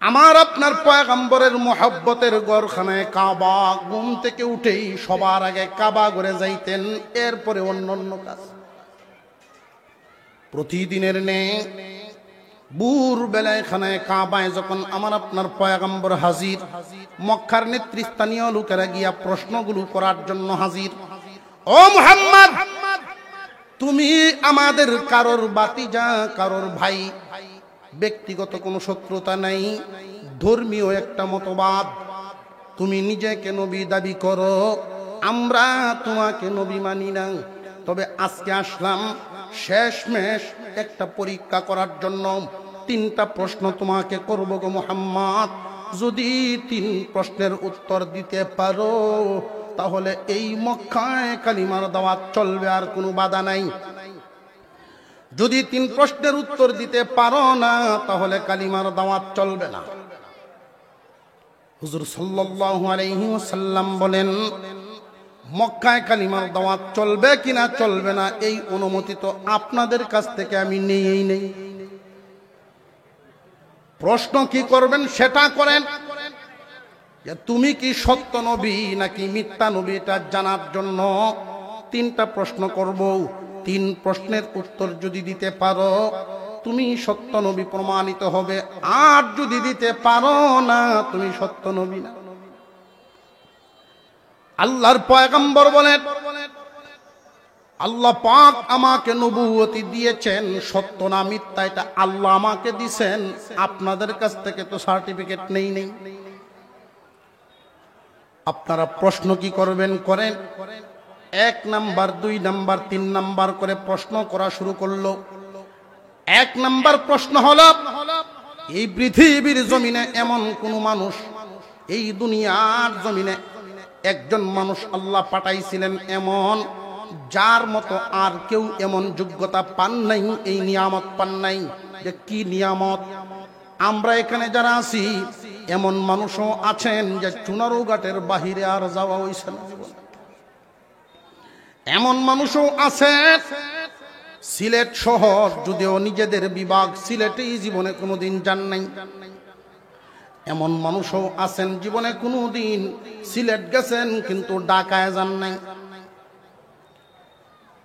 আমার আপনার পয়গম্বরের মোহাব্বতের ঘরখানায় কাবা, ঘুম থেকে উঠেই সবার আগে কাবা ঘরে যাইতেন, এরপরে অন্য কাজ। প্রতিদিনের নে ভোর বেলায় খানায় কাবায় যখন আমার আপনার পয়গম্বর হাজির, মক্কার নেতৃস্থানীয় লোকেরা গিয়া প্রশ্নগুলো করার জন্য হাজির। ও মুহাম্মদ, তুমি আমাদের কারোর বাতিজা, কারোর ভাই, ব্যক্তিগত কোনো শত্রুতা নাই, ধর্মীয় একটা মতবাদ, তুমি নিজেকে নবী দাবি করো, আমরা তোমাকে নবী মানি না। তবে আজকে আসলাম শেষমেশ একটা পরীক্ষা করার জন্য। 3টা প্রশ্ন তোমাকে করব গো মুহাম্মদ, যদি 3 প্রশ্নের উত্তর দিতে পারো তাহলে এই মক্কায় কালিমার দাওয়াত চলবে, আর কোনো বাধা নাই। যদি 3 প্রশ্নের উত্তর দিতে পারো না তাহলে কালিমার দাওয়াত চলবে না। হুজুর সাল্লাল্লাহু আলাইহি ওয়াসাল্লাম বলেন, মক্কায় কালিমার দাওয়াত চলবে কিনা চলবে না এই অনুমতি তো আপনাদের কাছ থেকে আমি নেই। প্রশ্ন কি করবেন সেটা করেন, তুমি কি সত্য নবী নাকি মিথ্যা নবী এটা জানার জন্য 3টা প্রশ্ন করব। 3 প্রশ্নের উত্তর যদি দিতে পারো তুমি সত্য নবী প্রমাণিত হবে, আর যদি দিতে পারো না তুমি সত্য নবী না। আল্লাহর পয়গম্বর বলেন, আল্লাহ পাক আমাকে নবুয়তি দিয়েছেন, সত্য না মিথ্যা এটা আল্লাহ আমাকে দিয়েছেন, আপনাদের কাছ থেকে তো সার্টিফিকেট নেই। আপনারা প্রশ্ন কি করবেন করেন। 1 নাম্বার, 2 নাম্বার, 3 নাম্বার করে প্রশ্ন করা শুরু করলো। 1 নাম্বার প্রশ্ন হলো, এই পৃথিবীর জমিনে এমন কোন মানুষ, এই দুনিয়ার জমিনে একজন মানুষ আল্লাহ পাঠাইছিলেন এমন, যার মতো আর কেউ এমন যোগ্যতা পান নাই, এই নিয়ামত পান নাই। যে কি নিয়ামত? আমরা এখানে যারা আছি এমন মানুষও আছেন যে চুনারু ঘাটের বাহিরে আর যাওয়া হইছে না। এমন মানুষও আছে সিলেট শহর, যদিও নিজেদের বিভাগ সিলেটেই জীবনে কোনোদিন যান নাই। এমন মানুষও আছেন জীবনে কোনোদিন সিলেট গেছেন কিন্তু ঢাকায় যান নাই।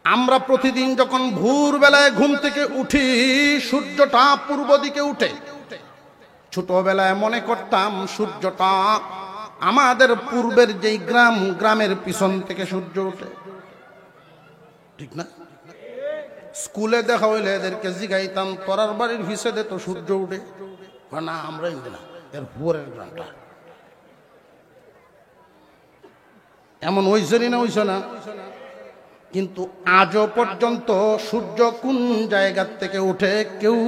আমরা প্রতিদিন যখন ভোর বেলায় ঘুম থেকে উঠি, সূর্যটা পূর্ব দিকে উঠে। ছোটবেলায় মনে করতাম সূর্যটা আমাদের পূর্বের যেই গ্রামের পিছন থেকে সূর্য ওঠে, ঠিক না? স্কুলে দেখা হইলে এদেরকে জিগাইতাম, তোরার বাড়ির ভিসেদে তো সূর্য উঠে না, আমরা না, এর ভোরের গ্রামটা এমন ওইসরি না, ওইস না। কিন্তু আজও পর্যন্ত সূর্য কোন জায়গা থেকে উঠে কেউ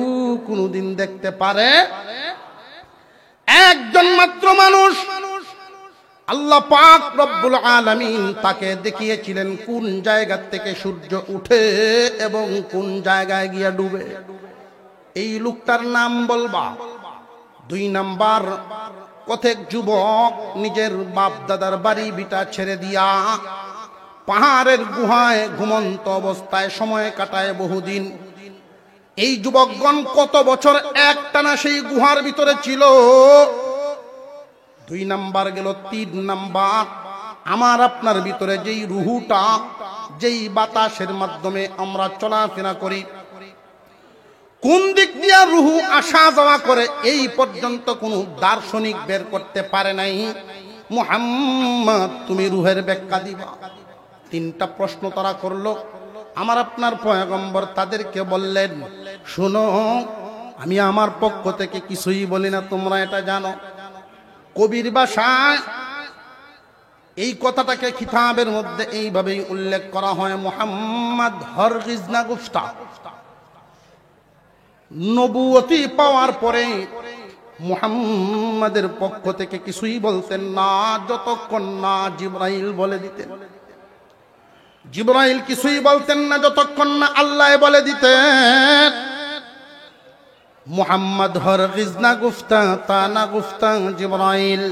কোনদিন দেখতে পারে? একজন মাত্র মানুষ, আল্লাহ পাক রব্বুল আলামিন তাকে দেখিয়েছিলেন কোন জায়গা থেকে সূর্য উঠে এবং কোন জায়গায় গিয়া ডুবে। এই লোকটার নাম বলবা। 2 নাম্বার, কতক যুবক নিজের বাপ দাদার বাড়ি বিটা ছেড়ে দিয়া পাহাড়ের গুহায় ঘুমন্ত অবস্থায় সময় কাটায় বহুদিন। এই যুবকগণ কত বছর একটানা সেই গুহার ভিতরে ছিল। 2 নাম্বার গেল। 3 নাম্বার, আমার আপনার ভিতরে যেই রুহুটা, যেই বাতাসের মাধ্যমে আমরা চলাফেরা করি, কোন দিক দিয়া রুহু আসা যাওয়া করে এই পর্যন্ত কোনো দার্শনিক বের করতে পারে নাই। মুহাম্মদ তুমি রুহের ব্যাখ্যা দিবা। 3টা প্রশ্ন তারা করলো। আমার আপনার পয়গম্বর তাদেরকে বললেন, শোনো, আমি আমার পক্ষ থেকে কিছুই বলি না, তোমরা এটা জানো। কবির ভাষায় এই কথাটাকে কিতাবের মধ্যে এইভাবেই উল্লেখ করা হয়, মুহাম্মদ হরগিজ না গুফতা। নবুয়তি পাওয়ার পরে মুহাম্মাদের পক্ষ থেকে কিছুই বলতেন না যতক্ষণ না জিবরাইল বলে দিতেন। জিবরাইল কিছুই বলতেন না যতক্ষণ না আল্লাহ বলে দিতেন। মুহাম্মদ হরগিজ না গুফতা তা না গুফতা জিবরাইল,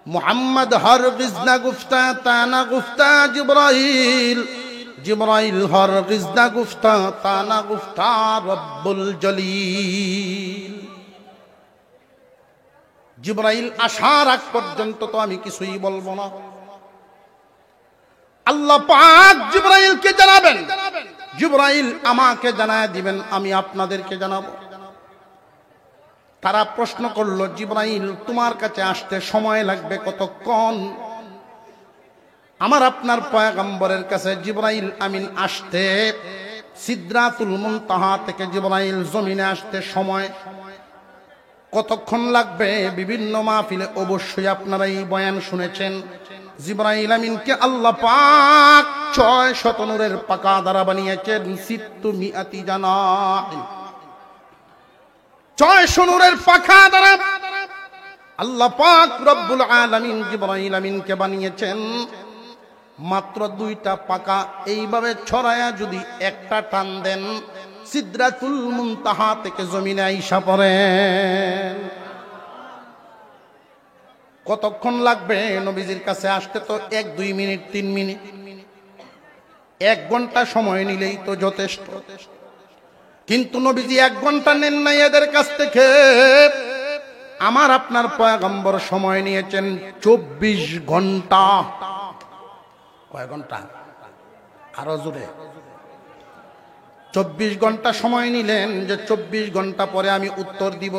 মুহাম্মদ হরগিজ না গুফতা তা না গুফতা জিবরাইল, জিবরাইল হরগিজ না গুফতা তা না গুফতা রব্বুল জলিল। জিবরাইল আসার আগ পর্যন্ত তো আমি কিছুই বলবো না। আল্লাহ পাক জিবরাইলকে জানাবেন, জিবরাইল আমাকে জানায় দিবেন, আমি আপনাদেরকে জানাবো। তারা প্রশ্ন করলো, জিবরাইল তোমার কাছে আসতে সময় লাগবে কতক্ষণ? আমার আপনার পয়গম্বরের কাছে জিবরাইল আমিন আসতে, সিদরাতুল মুনতাহা থেকে জিবরাইল জমিনে আসতে সময় কতক্ষণ লাগবে? বিভিন্ন মাহফিলে অবশ্যই আপনারা এই বয়ান শুনেছেন। জিবরাইল আমিনকে আল্লাহ পাক 600 নূরের পাকা দ্বারা বানিয়েছেন, 600 জানাহ, 600 নূরের পাকা দ্বারা আল্লাহ পাক রব্বুল আলামিন জিবরাইল আমিনকে বানিয়েছেন। মাত্র 2টা পাকা এইভাবে ছড়ায়া যদি একটা টান দেন, সিদরাতুল মুনতাহা থেকে জমিনে আইসা পড়েন। কতক্ষণ লাগবে নবীজির কাছে আসতে? তো 1-2 মিনিট 3 মিনিট, 1 ঘন্টা সময় নিলেই তো যথেষ্ট। কিন্তু নবীজি 1 ঘন্টা নেন নাই এদের কাছ থেকে, আমার আপনার পয়গম্বর সময় নিয়েছেন 24 ঘন্টা। কয় ঘন্টা? আরো জোরে। 24 ঘন্টা সময় নিলেন, যে 24 ঘন্টা পরে আমি উত্তর দিব।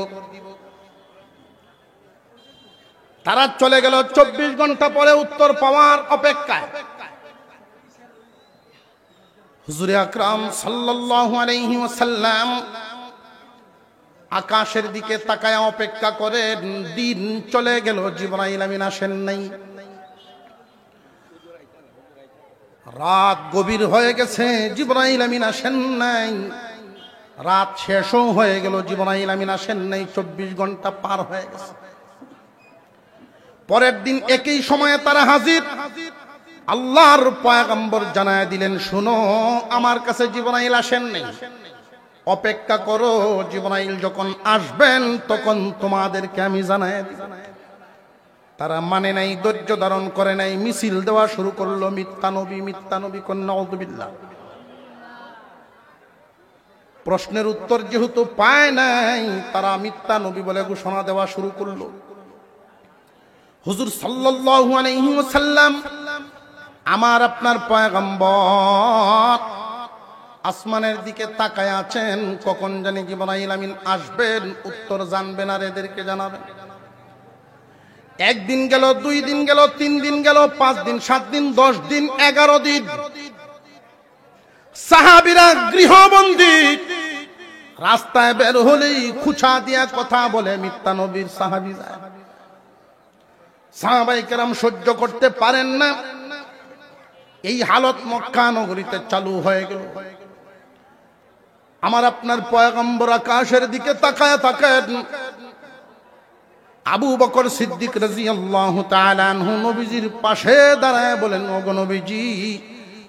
তারা চলে গেল 24 ঘন্টা পরে উত্তর পাওয়ার অপেক্ষায়। হুজুরে আকরাম সাল্লাল্লাহু আলাইহি ওয়াসাল্লাম আকাশের দিকে তাকায় অপেক্ষা করেন। দিন চলে গেল, জিবরাইল আমিন আসেন নাই। রাত গভীর হয়ে গেছে, জিবরাইল আমিন আসেন নাই। রাত শেষও হয়ে গেল, জিবরাইল আমিন আসেন নাই। 24 ঘন্টা পার হয়ে গেছে। পরের দিন একই সময়ে তারা হাজির। আল্লাহর পয়গম্বর জানায় দিলেন, শুনো, আমার কাছে জিবরাইল আসেন নাই, অপেক্ষা করো, জিবরাইল যখন আসবেন তখন তোমাদেরকে আমি জানায় দিব। তারা মানে নাই, ধৈর্য ধারণ করে নাই, মিছিল দেওয়া শুরু করলো, মিথ্যা নবী, মিথ্যা নবী, নাউযুবিল্লাহ। প্রশ্নের উত্তর যেহেতু পায় নাই, তারা মিথ্যা নবী বলে ঘোষণা দেওয়া শুরু করলো। হুজুর সাল্লাল্লাহু আলাইহি ওয়াসাল্লাম, আমার আপনার পয়গম্বর আসমানের দিকে তাকায় আছেন, কখন জানি জিবরাইল আমিন আসবেন, উত্তর জানবেন আর এদেরকে জানাবেন। 1 দিন গেল, 2 দিন গেল, 3 দিন গেল, 5 দিন, 7 দিন, 10 দিন, 11 দিন। সাহাবীরা গৃহবন্দী, রাস্তায় বের হলেই খুচা দিয়া কথা বলে মিথ্যা নবীর সাহাবী যায়। সাহাবায়ে কেরাম সহ্য করতে পারেন না। এই হালত মক্কা নগরীতে চালু হয়ে গেল। আমার আপনার পয়গম্বর আকাশের দিকে তাকায় থাকেন। আবু বকর সিদ্দিক রাদিয়াল্লাহু তাআলা আনহু নবীজির পাশে দাঁড়ায় বলেন, ওগো নবীজি,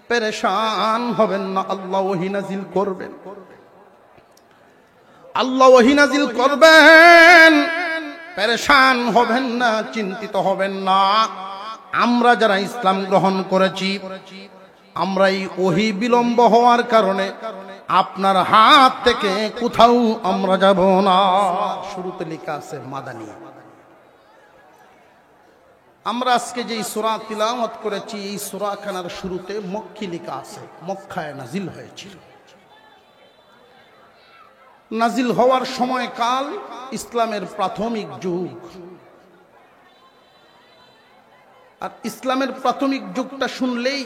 পেরেশান হবেন না, আল্লাহ ওহী নাজিল করবেন, আল্লাহ ওহী নাজিল করবেন, পেরেশান হবেন না, চিন্তিত হবেন না। আমরা যারা ইসলাম গ্রহণ করেছি, আমরা এই ওহী বিলম্ব হওয়ার কারণে আপনার হাত থেকে কোথাও আমরা যাব না। শুরুতে লেখা আছে মাদানী। আমরা আজকে যে সূরা তিলাওয়াত করেছি, এই সূরা খানার শুরুতে মক্কি লেখা আছে, মক্কায় নাজিল হয়েছিল। নাজিল হওয়ার সময়কাল ইসলামের প্রাথমিক যুগ। আর ইসলামের প্রাথমিক যুগটা শুনলেই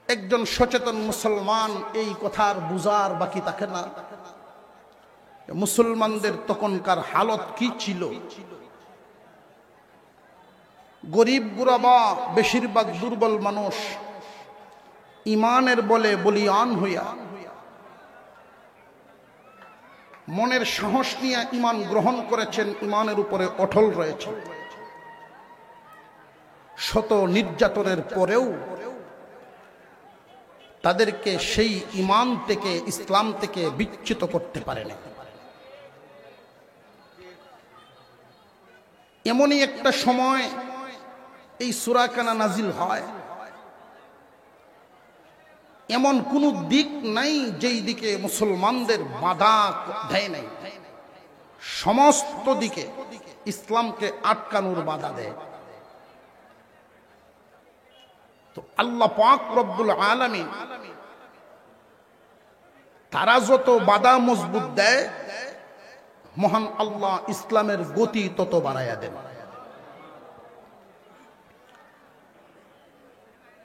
একজন সচেতন মুসলমান এই কথার বুঝার বাকি থাকে না, মুসলমানদের তখনকার হালত কি ছিল। গরিব গুরাবা, বেশিরভাগ দুর্বল মানুষ ইমানের বলে বলিয়ান হইয়া মনের সাহস নিয়ে ইমান গ্রহণ করেছেন, ইমানের উপরে অটল রয়েছে। শত নির্যাতনের পরেও তাদেরকে সেই ইমান থেকে, ইসলাম থেকে বিচ্যুত করতে পারে না। এমনই একটা সময় এই সূরা কানা নাজিল হয়। এমন কোন দিক নাই যেই দিকে মুসলমানদের বাধা দেয় নাই। সমস্ত দিকে ইসলামকে আটকানোর বাধা দেয়। তো আল্লাহ পাক রব্বুল আলামিন তারা যত বাধা মজবুত দেয়, মহান আল্লাহ ইসলামের গতি তত বাড়াইয়া দেন।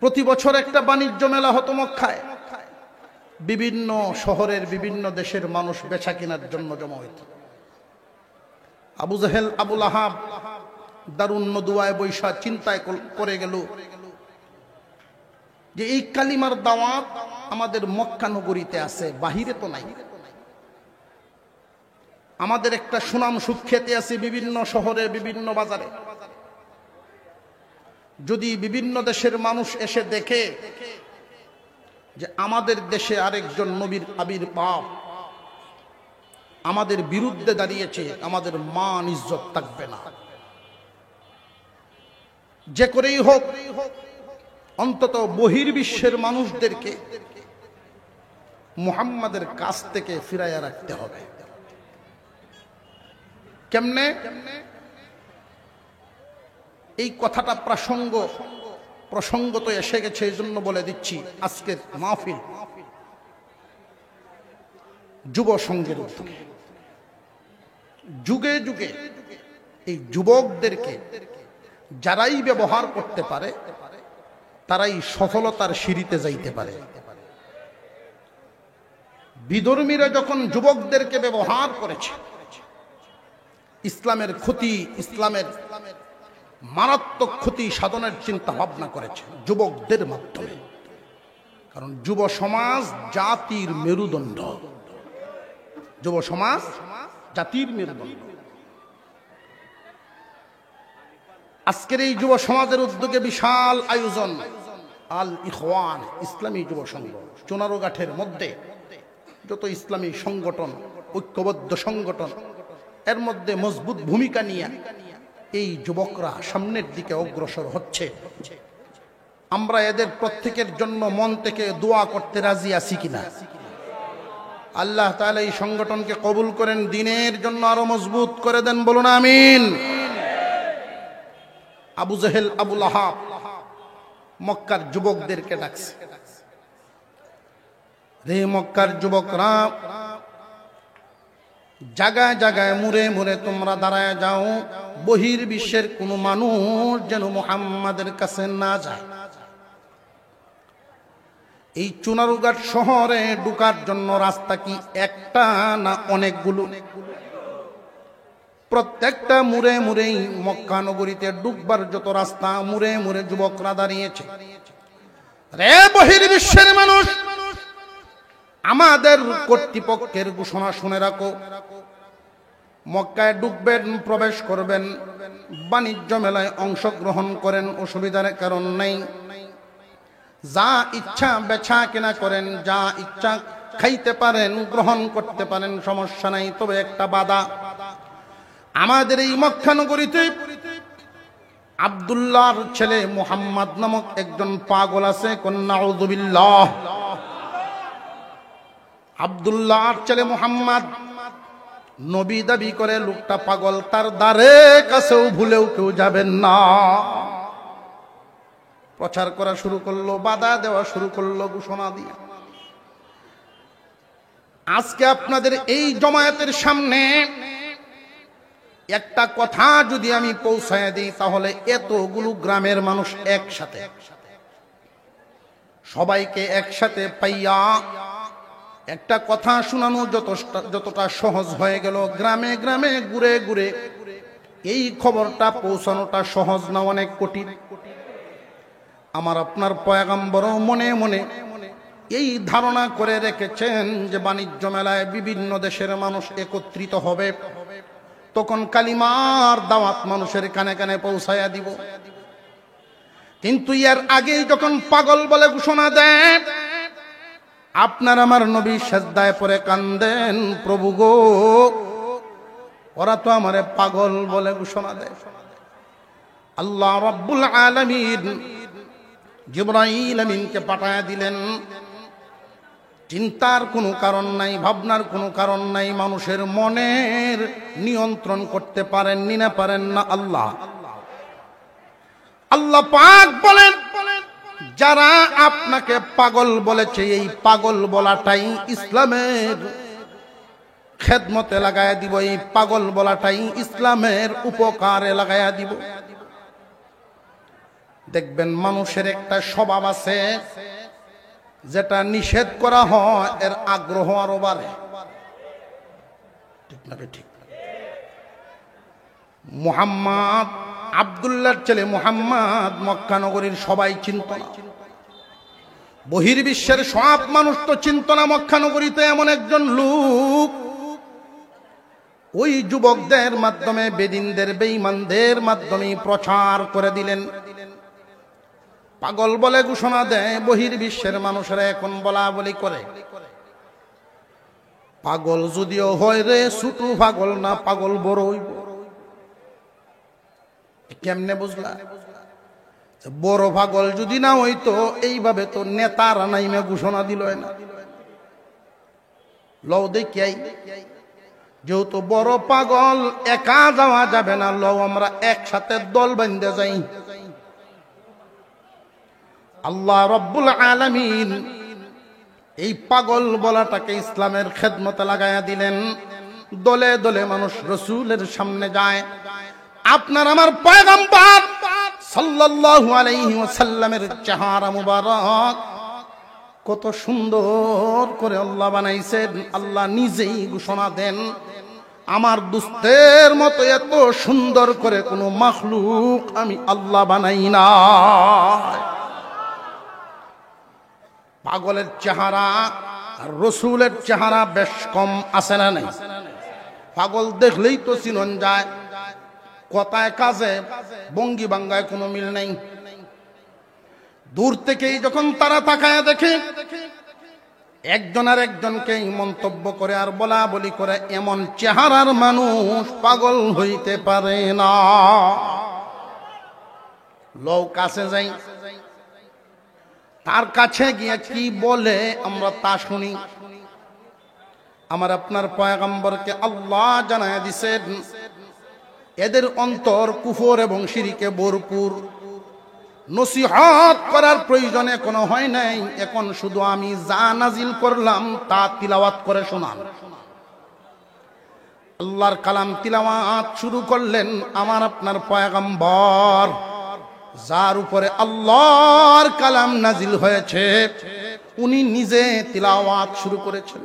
প্রতি বছর একটা বাণিজ্য মেলা হতো মক্কায়। বিভিন্ন শহরের বিভিন্ন দেশের মানুষ বেচা কেনার জন্য জমা হইত। আবু জাহেল আবু লাহাব দারুন নদুয়ায় বৈশা চিন্তায় করে গেল যে এই কালিমার দাওয়াত আমাদের মক্কা নগরীতে আছে, বাহিরে তো নাই। আমাদের একটা সুনাম সুখ্যাতি আছে বিভিন্ন শহরে বিভিন্ন বাজারে। যদি বিভিন্ন দেশের মানুষ এসে দেখে যে আমাদের দেশে আরেকজন নবীর আবির্ভাব আমাদের বিরুদ্ধে দাঁড়িয়েছে, আমাদের মান ইজ্জত থাকবে না। যে করেই হোক অন্তত বহির্বিশ্বের মানুষদেরকে মুহাম্মাদের কাছ থেকে ফিরাইয়া রাখতে হবে। কেমনে? এই কথাটা প্রসঙ্গত এসে গেছে, এই জন্য বলে দিচ্ছি। আজকের মাহফিল যুব সংঘের উদ্যোগে যুগে যুগে এই যুবকদেরকে যারাই ব্যবহার করতে পারে তারাই সফলতার সিঁড়িতে যাইতে পারে। বিধর্মীরা যখন যুবকদেরকে ব্যবহার করেছে, ইসলামের ক্ষতি, ইসলামের মারাত্মক ক্ষতি সাধনের চিন্তা ভাবনা করেছে যুবকদের মাধ্যমে। কারণ যুব সমাজ জাতির মেরুদণ্ড, যুব সমাজ জাতির মেরুদণ্ড। আজকের এই যুব সমাজের উদ্যোগে বিশাল আয়োজন, আল ইখওয়ান ইসলামী যুব সংঘ। চুনারুঘাটের মধ্যে যত ইসলামী সংগঠন, ঐক্যবদ্ধ সংগঠন, এর মধ্যে মজবুত ভূমিকা নিয়ে এই যুবকরা সামনের দিকে অগ্রসর হচ্ছে। আমরা এদের প্রত্যেকের জন্য মন থেকে দোয়া করতে রাজি আছি কিনা? আল্লাহ তাআলা এই সংগঠনকে কবুল করেন, দ্বীনের জন্য আরো মজবুত করে দেন, বলুন আমিন। আবু জাহেল আবু লাহাব মক্কার যুবকদেরকে ডাকছে, রে মক্কার যুবকরা, জায়গায় জায়গায় মুড়ে মুড়ে তোমরা দাঁড়ায় যাও, বহির্বিশ্বের কোনো মানুষ যেন মুহাম্মাদের কাছে না যায়। এই চুনারুঘাট শহরে ঢোকার জন্য রাস্তা কি একটা না অনেকগুলো? প্রত্যেকটা মুড়ে মুড়েই মক্কা নগরীতে ঢুকবার যত রাস্তা, মুড়ে মুড়ে যুবকরা দাঁড়িয়েছে। রে বহির্বিশ্বের মানুষ, আমাদের কর্তৃপক্ষের ঘোষণা শুনে রাখো, মক্কায় ঢুকবেন, প্রবেশ করবেন, বাণিজ্য মেলায় অংশগ্রহণ করেন, অসুবিধার কারণ নেই। যা ইচ্ছা বেচা কেনা করেন, যা ইচ্ছা খাইতে পারেন, গ্রহণ করতে পারেন, সমস্যা নাই। তবে একটা বাধা, আমাদের এই মক্কা নগরীতে আব্দুল্লাহর ছেলে মুহাম্মদ নামক একজন পাগল আছে। নাউযুবিল্লাহ। আব্দুল্লাহর ছেলে মুহাম্মদ নবী দাবি করে, লোকটা পাগল, তার দ্বারে কাছেও ভুলেও কেউ যাবেন না। প্রচার করা শুরু করলো, বাধা দেওয়া শুরু করলো, ঘোষণা দিয়ে। আজকে আপনাদের এই জমায়েতের সামনে একটা কথা যদি আমি পৌঁছায় দিই, তাহলে এতগুলো গ্রামের মানুষ একসাথে, সবাইকে একসাথে পাইয়া একটা কথা শোনানো যতটা সহজ হয়ে গেল, গ্রামে গ্রামে ঘুরে ঘুরে এই খবরটা পৌঁছানোটা সহজ না, অনেক কঠিন। আমার আপনার পয়গম্বর মনে মনে এই ধারণা করে রেখেছেন যে বাণিজ্য মেলায় বিভিন্ন দেশের মানুষ একত্রিত হবে, তখন কালিমার দাওয়াত মানুষের কানে কানে পৌঁছায়া দিব। কিন্তু এর আগেই যখন পাগল বলে ঘোষণা দেয়, আপনার আমার নবী সেজদায় পড়ে কান্দেন, প্রভু গো, ওরা তো আমারে পাগল বলে ঘোষণা দেয়। আল্লাহ রাব্বুল আলামিন জিবরাইল আমিনকে পাঠায়া দিলেন। চিন্তার কোনো কারণ নাই, ভাবনার কোনো কারণ নাই। মানুষের মনের নিয়ন্ত্রণ করতে পারেননি না পারেন না আল্লাহ। আল্লাহ পাক বলেন, যারা আপনাকে পাগল বলেছে এই পাগল বলাটাই ইসলামের খেদমতে লাগায়া দিব, এই পাগল বলাটাই ইসলামের উপকারে লাগায়া দিব। দেখবেন মানুষের একটা স্বভাব আছে, যেটা নিষেধ করা হয় এর আগ্রহ আরো বাড়ে। ঠিক না ঠিক? মুহাম্মদ, আব্দুল্লাহর ছেলে মুহাম্মদ মক্কা নগরীর সবাই চিনত না, বহির্বিশ্বের সব মানুষ তো চিনত না মক্কা নগরীতে এমন একজন লোক। ওই যুবকদের মাধ্যমে, বেদিনদের, বেঈমানদের মাধ্যমে প্রচার করে দিলেন। পাগল বলে ঘোষণা দেয়, বহির্বিশ্বের মানুষেরা এখন বলা বলি করে। পাগল যদিও হয় রে, ছোট পাগল না, পাগল বড় হইব। কেমনে বুঝলা? বড় পাগল যদি না হইতো এইভাবে তো নেতারা নাইমে ঘোষণা দিল না। লও দেখিয়াই, যেহেতু বড় পাগল, একা যাওয়া যাবে না, লও আমরা একসাথে দল বেঁধে যাই। আল্লাহ রব্বুল আলামিন এই পাগল বলাটাকে ইসলামের খেদমতে লাগাইয়া দিলেন। দলে দলে মানুষ রসুলের সামনে যায়। আপনার আমার পয়গম্বর সাল্লাল্লাহু আলাইহি ওয়াসাল্লামের চেহারা মুবারক কত সুন্দর করে আল্লাহ বানাইছেন। আল্লাহ নিজেই ঘোষণা দেন, আমার দুস্তের মতো এত সুন্দর করে কোনো মাখলুক আমি আল্লাহ বানাই না। পাগলের চেহারা আর রসুলের চেহারা বেশ কম আছে না নাই? পাগল দেখলেই তো চিনন যায়, কথায় কাজে ভঙ্গি ভাঙ্গায় কোনো মিল নেই। দূর থেকেই যখন তারা তাকায় দেখে, একজন আর একজনকে মন্তব্য করে আর বলা বলি করে, এমন চেহারার মানুষ পাগল হইতে পারে না। লোক কাছে যাই, তার কাছে গিয়ে কি বলে আমরা তা শুনি। আমার আপনার পয়গম্বরকে আল্লাহ জানায় দিছেন, এদের অন্তর কুফর এবং শিরকে ভরপুর। নসিহত করার প্রয়োজন এখনো হয় নাই, এখন শুধু আমি যা নাজিল করলাম তা তিলাওয়াত করে শোনান। আল্লাহর কালাম তিলাওয়াত শুরু করলেন আমার আপনার পয়গম্বর, যার উপরে আল্লাহর কালাম নাজিল হয়েছে, উনি নিজে তিলাওয়াত শুরু করেছেন।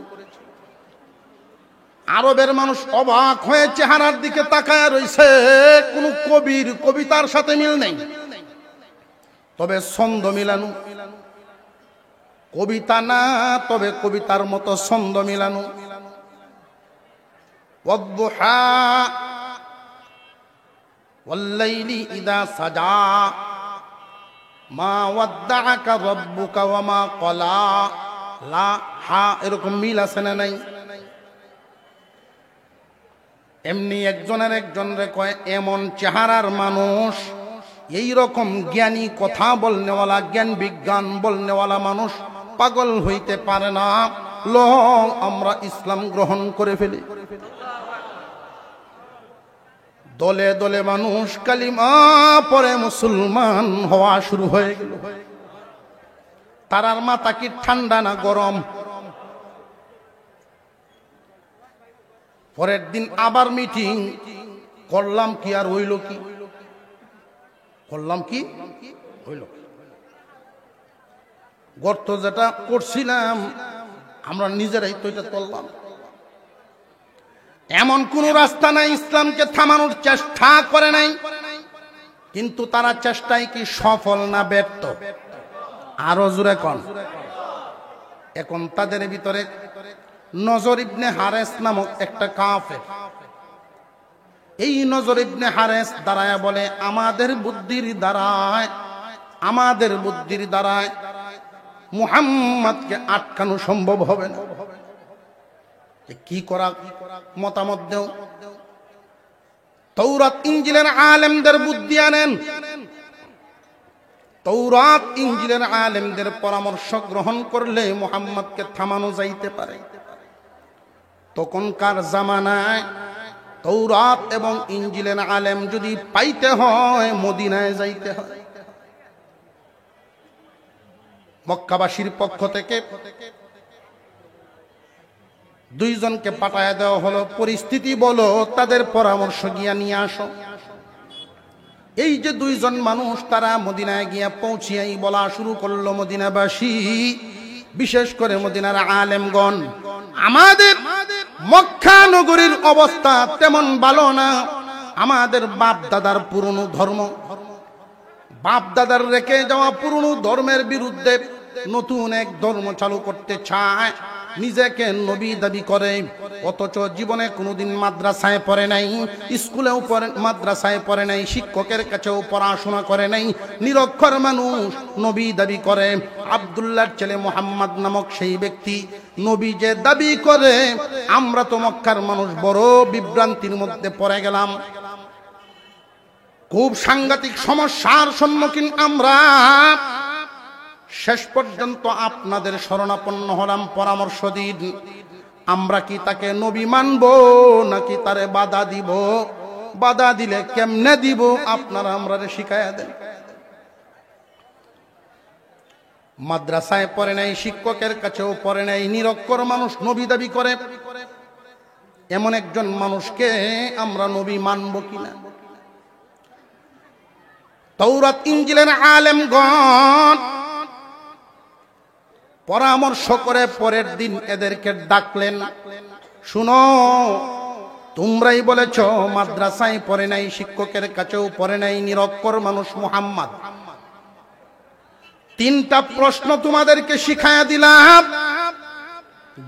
আরবের মানুষ অবাক হয়ে চেহারার দিকে তাকায় রইছে। কোন কবির কবিতার সাথে মিল নেই, তবে ছন্দ মিলানো। কবিতা না, তবে কবিতার মতো ছন্দ মিলানো। ওয়াদ-দুহা ওয়াল-লাইলি ইযা সাজা মা ওয়াদ্দাআকা রাব্বুকা ওয়া মা ক্বালা। লা হা এরকম মিল আছে না নাই? এমনি একজনের একজনরে কয়, এমন চেহারার মানুষ, এই রকম জ্ঞানী কথা বলনেওয়ালা, জ্ঞান বিজ্ঞান বলনেওয়ালা মানুষ পাগল হইতে পারে না। লো আমরা ইসলাম গ্রহণ করে ফেলি। দলে দলে মানুষ কালিমা পরে মুসলমান হওয়া শুরু হয়ে গেল। তারার মাথা কি ঠান্ডা না গরম? পরের দিন আবার মিটিং করলাম, কি আর হইল কি? করলাম কি হইল? গর্ত যেটা করছিলাম আমরা নিজেরাই তো এটা করলাম। এমন কোন রাস্তা নাই ইসলামকে থামানোর চেষ্টা করে নাই, কিন্তু তারা চেষ্টায় কি সফল না ব্যর্থ? আরো জোরে কোন। এখন তাদের ভিতরে নজর ইবনে হারেস নামক একটা কাফের, এই নজর ইবনে হারেস দাঁড়ায় বলে, আমাদের বুদ্ধির দ্বারায় মুহাম্মদকে আটকানো সম্ভব হবে না। কি করা মতামত দেও? তৌরাত ইনজিলের আলেমদের বুদ্ধি আনেন। তৌরাত ইনজিলের আলেমদের পরামর্শ গ্রহণ করলে মুহাম্মদকে থামানো যাইতে পারে। তখনকার জামানায় তৌরাত এবং ইনজিলের আলেম যদি পাইতে হয় মদিনায় যাইতে হয়। মক্কাবাসীর পক্ষ থেকে দুইজনকে পাঠায় দেওয়া হলো, পরিস্থিতি বলো তাদের পরামর্শ গিয়া নিয়ে আসো। এই যে দুইজন মানুষ তারা মদিনায় গিয়া পৌঁছিয়াই বলা শুরু করলো, মদিনাবাসী বিশেষ করে মদিনার আলেমগণ, আমাদের মক্কা নগরীর অবস্থা তেমন ভালো না। আমাদের বাপ দাদার পুরনো ধর্ম, বাপ দাদার রেখে যাওয়া পুরনো ধর্মের বিরুদ্ধে নতুন এক ধর্ম চালু করতে চায়, নিজেকে নবী দাবি করে, অথচ জীবনে কোনোদিন মাদ্রাসায় পড়ে নাই, স্কুলেও মাদ্রাসায় পড়ে নাই, শিক্ষকের কাছেও পড়াশোনা করে নাই, নিরক্ষর মানুষ নবী দাবি করে। আব্দুল্লাহর ছেলে মুহাম্মদ নামক সেই ব্যক্তি নবী যে দাবি করে, আমরা তো মক্কার মানুষ বড় বিভ্রান্তির মধ্যে পড়ে গেলাম। খুব সাংঘাতিক সমস্যার সম্মুখীন আমরা। শেষ পর্যন্ত আপনাদের শরণাপন্ন হলাম, পরামর্শ দিন, আমরা কি তাকে নবী মানব নাকি তারে বাধা দিব? বাধা দিলে কেমনে দিব আপনারা আমরা শিখাইয়া দেন। মাদ্রাসায় পড়ে নাই, শিক্ষকের কাছেও পড়ে নাই, নিরক্ষর মানুষ নবী দাবি করে, এমন একজন মানুষকে আমরা নবী মানব কিনা? তৌরাত ইনজিলের আলেমগণ পরামর্শ করে পরের দিন এদেরকে ডাকলেন, শুনো, তোমরাই বলেছ মাদ্রাসায় পড়ে নাই, শিক্ষকের কাছেও পড়ে নাই, নিরক্ষর মানুষ মুহাম্মদ। তিনটা প্রশ্ন তোমাদেরকে শিখাইয়া দিলাম,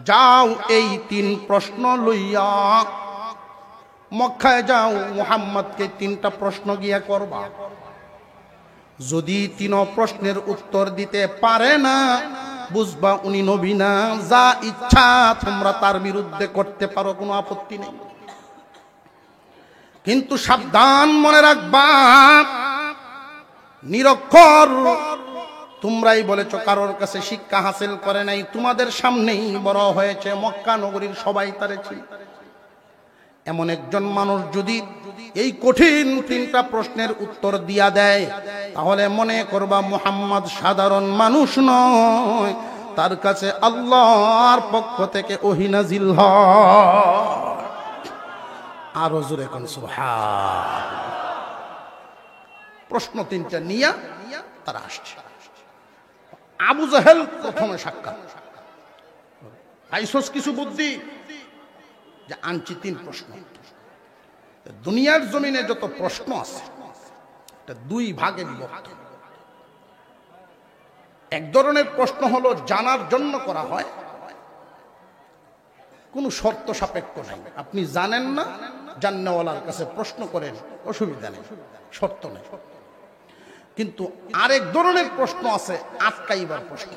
যাও এই তিন প্রশ্ন লইয়া মক্কায় যাও, মুহাম্মদকে তিনটা প্রশ্ন গিয়া করবা। যদি তিন প্রশ্নের উত্তর দিতে পারে না, বুঝবা উনি নবী না। যা ইচ্ছা তোমরা তার বিরুদ্ধে করতে পারো, কোনো আপত্তি নেই, কিন্তু সাবধান, মনে রাখবা নিরক্ষর, তোমরাই বলেছ কারোর কাছে শিক্ষা হাসিল করে নাই, তোমাদের সামনেই বড় হয়েছে, মক্কা নগরীর সবাই তারে ছিল। এমন একজন মানুষ যদি এই কঠিন তিনটা প্রশ্নের উত্তর দিয়া দেয়, তাহলে মনে করবা মুহাম্মদ সাধারণ মানুষ নয়, তার কাছে আল্লাহর পক্ষ থেকে ওহী নাজিল হয়। আরো জোরে কোন সুবহান। প্রশ্ন তিনটা নিয়া তারা আসছে। আবু জাহেল প্রথমে সাক্ষাৎ, আইসোস কিছু বুদ্ধি যে আনছি তিন প্রশ্ন। দুনিয়ার জমিনে যত প্রশ্ন আছে দুই ভাগে বিভক্ত। এক ধরনের প্রশ্ন হলো জানার জন্য করা হয়, কোনো শর্ত সাপেক্ষ নাই, আপনি জানেন না, জান্নাওয়ালার কাছে প্রশ্ন করেন, অসুবিধা নেই, শর্ত নেই। কিন্তু আরেক ধরনের প্রশ্ন আছে আটকাইবার প্রশ্ন।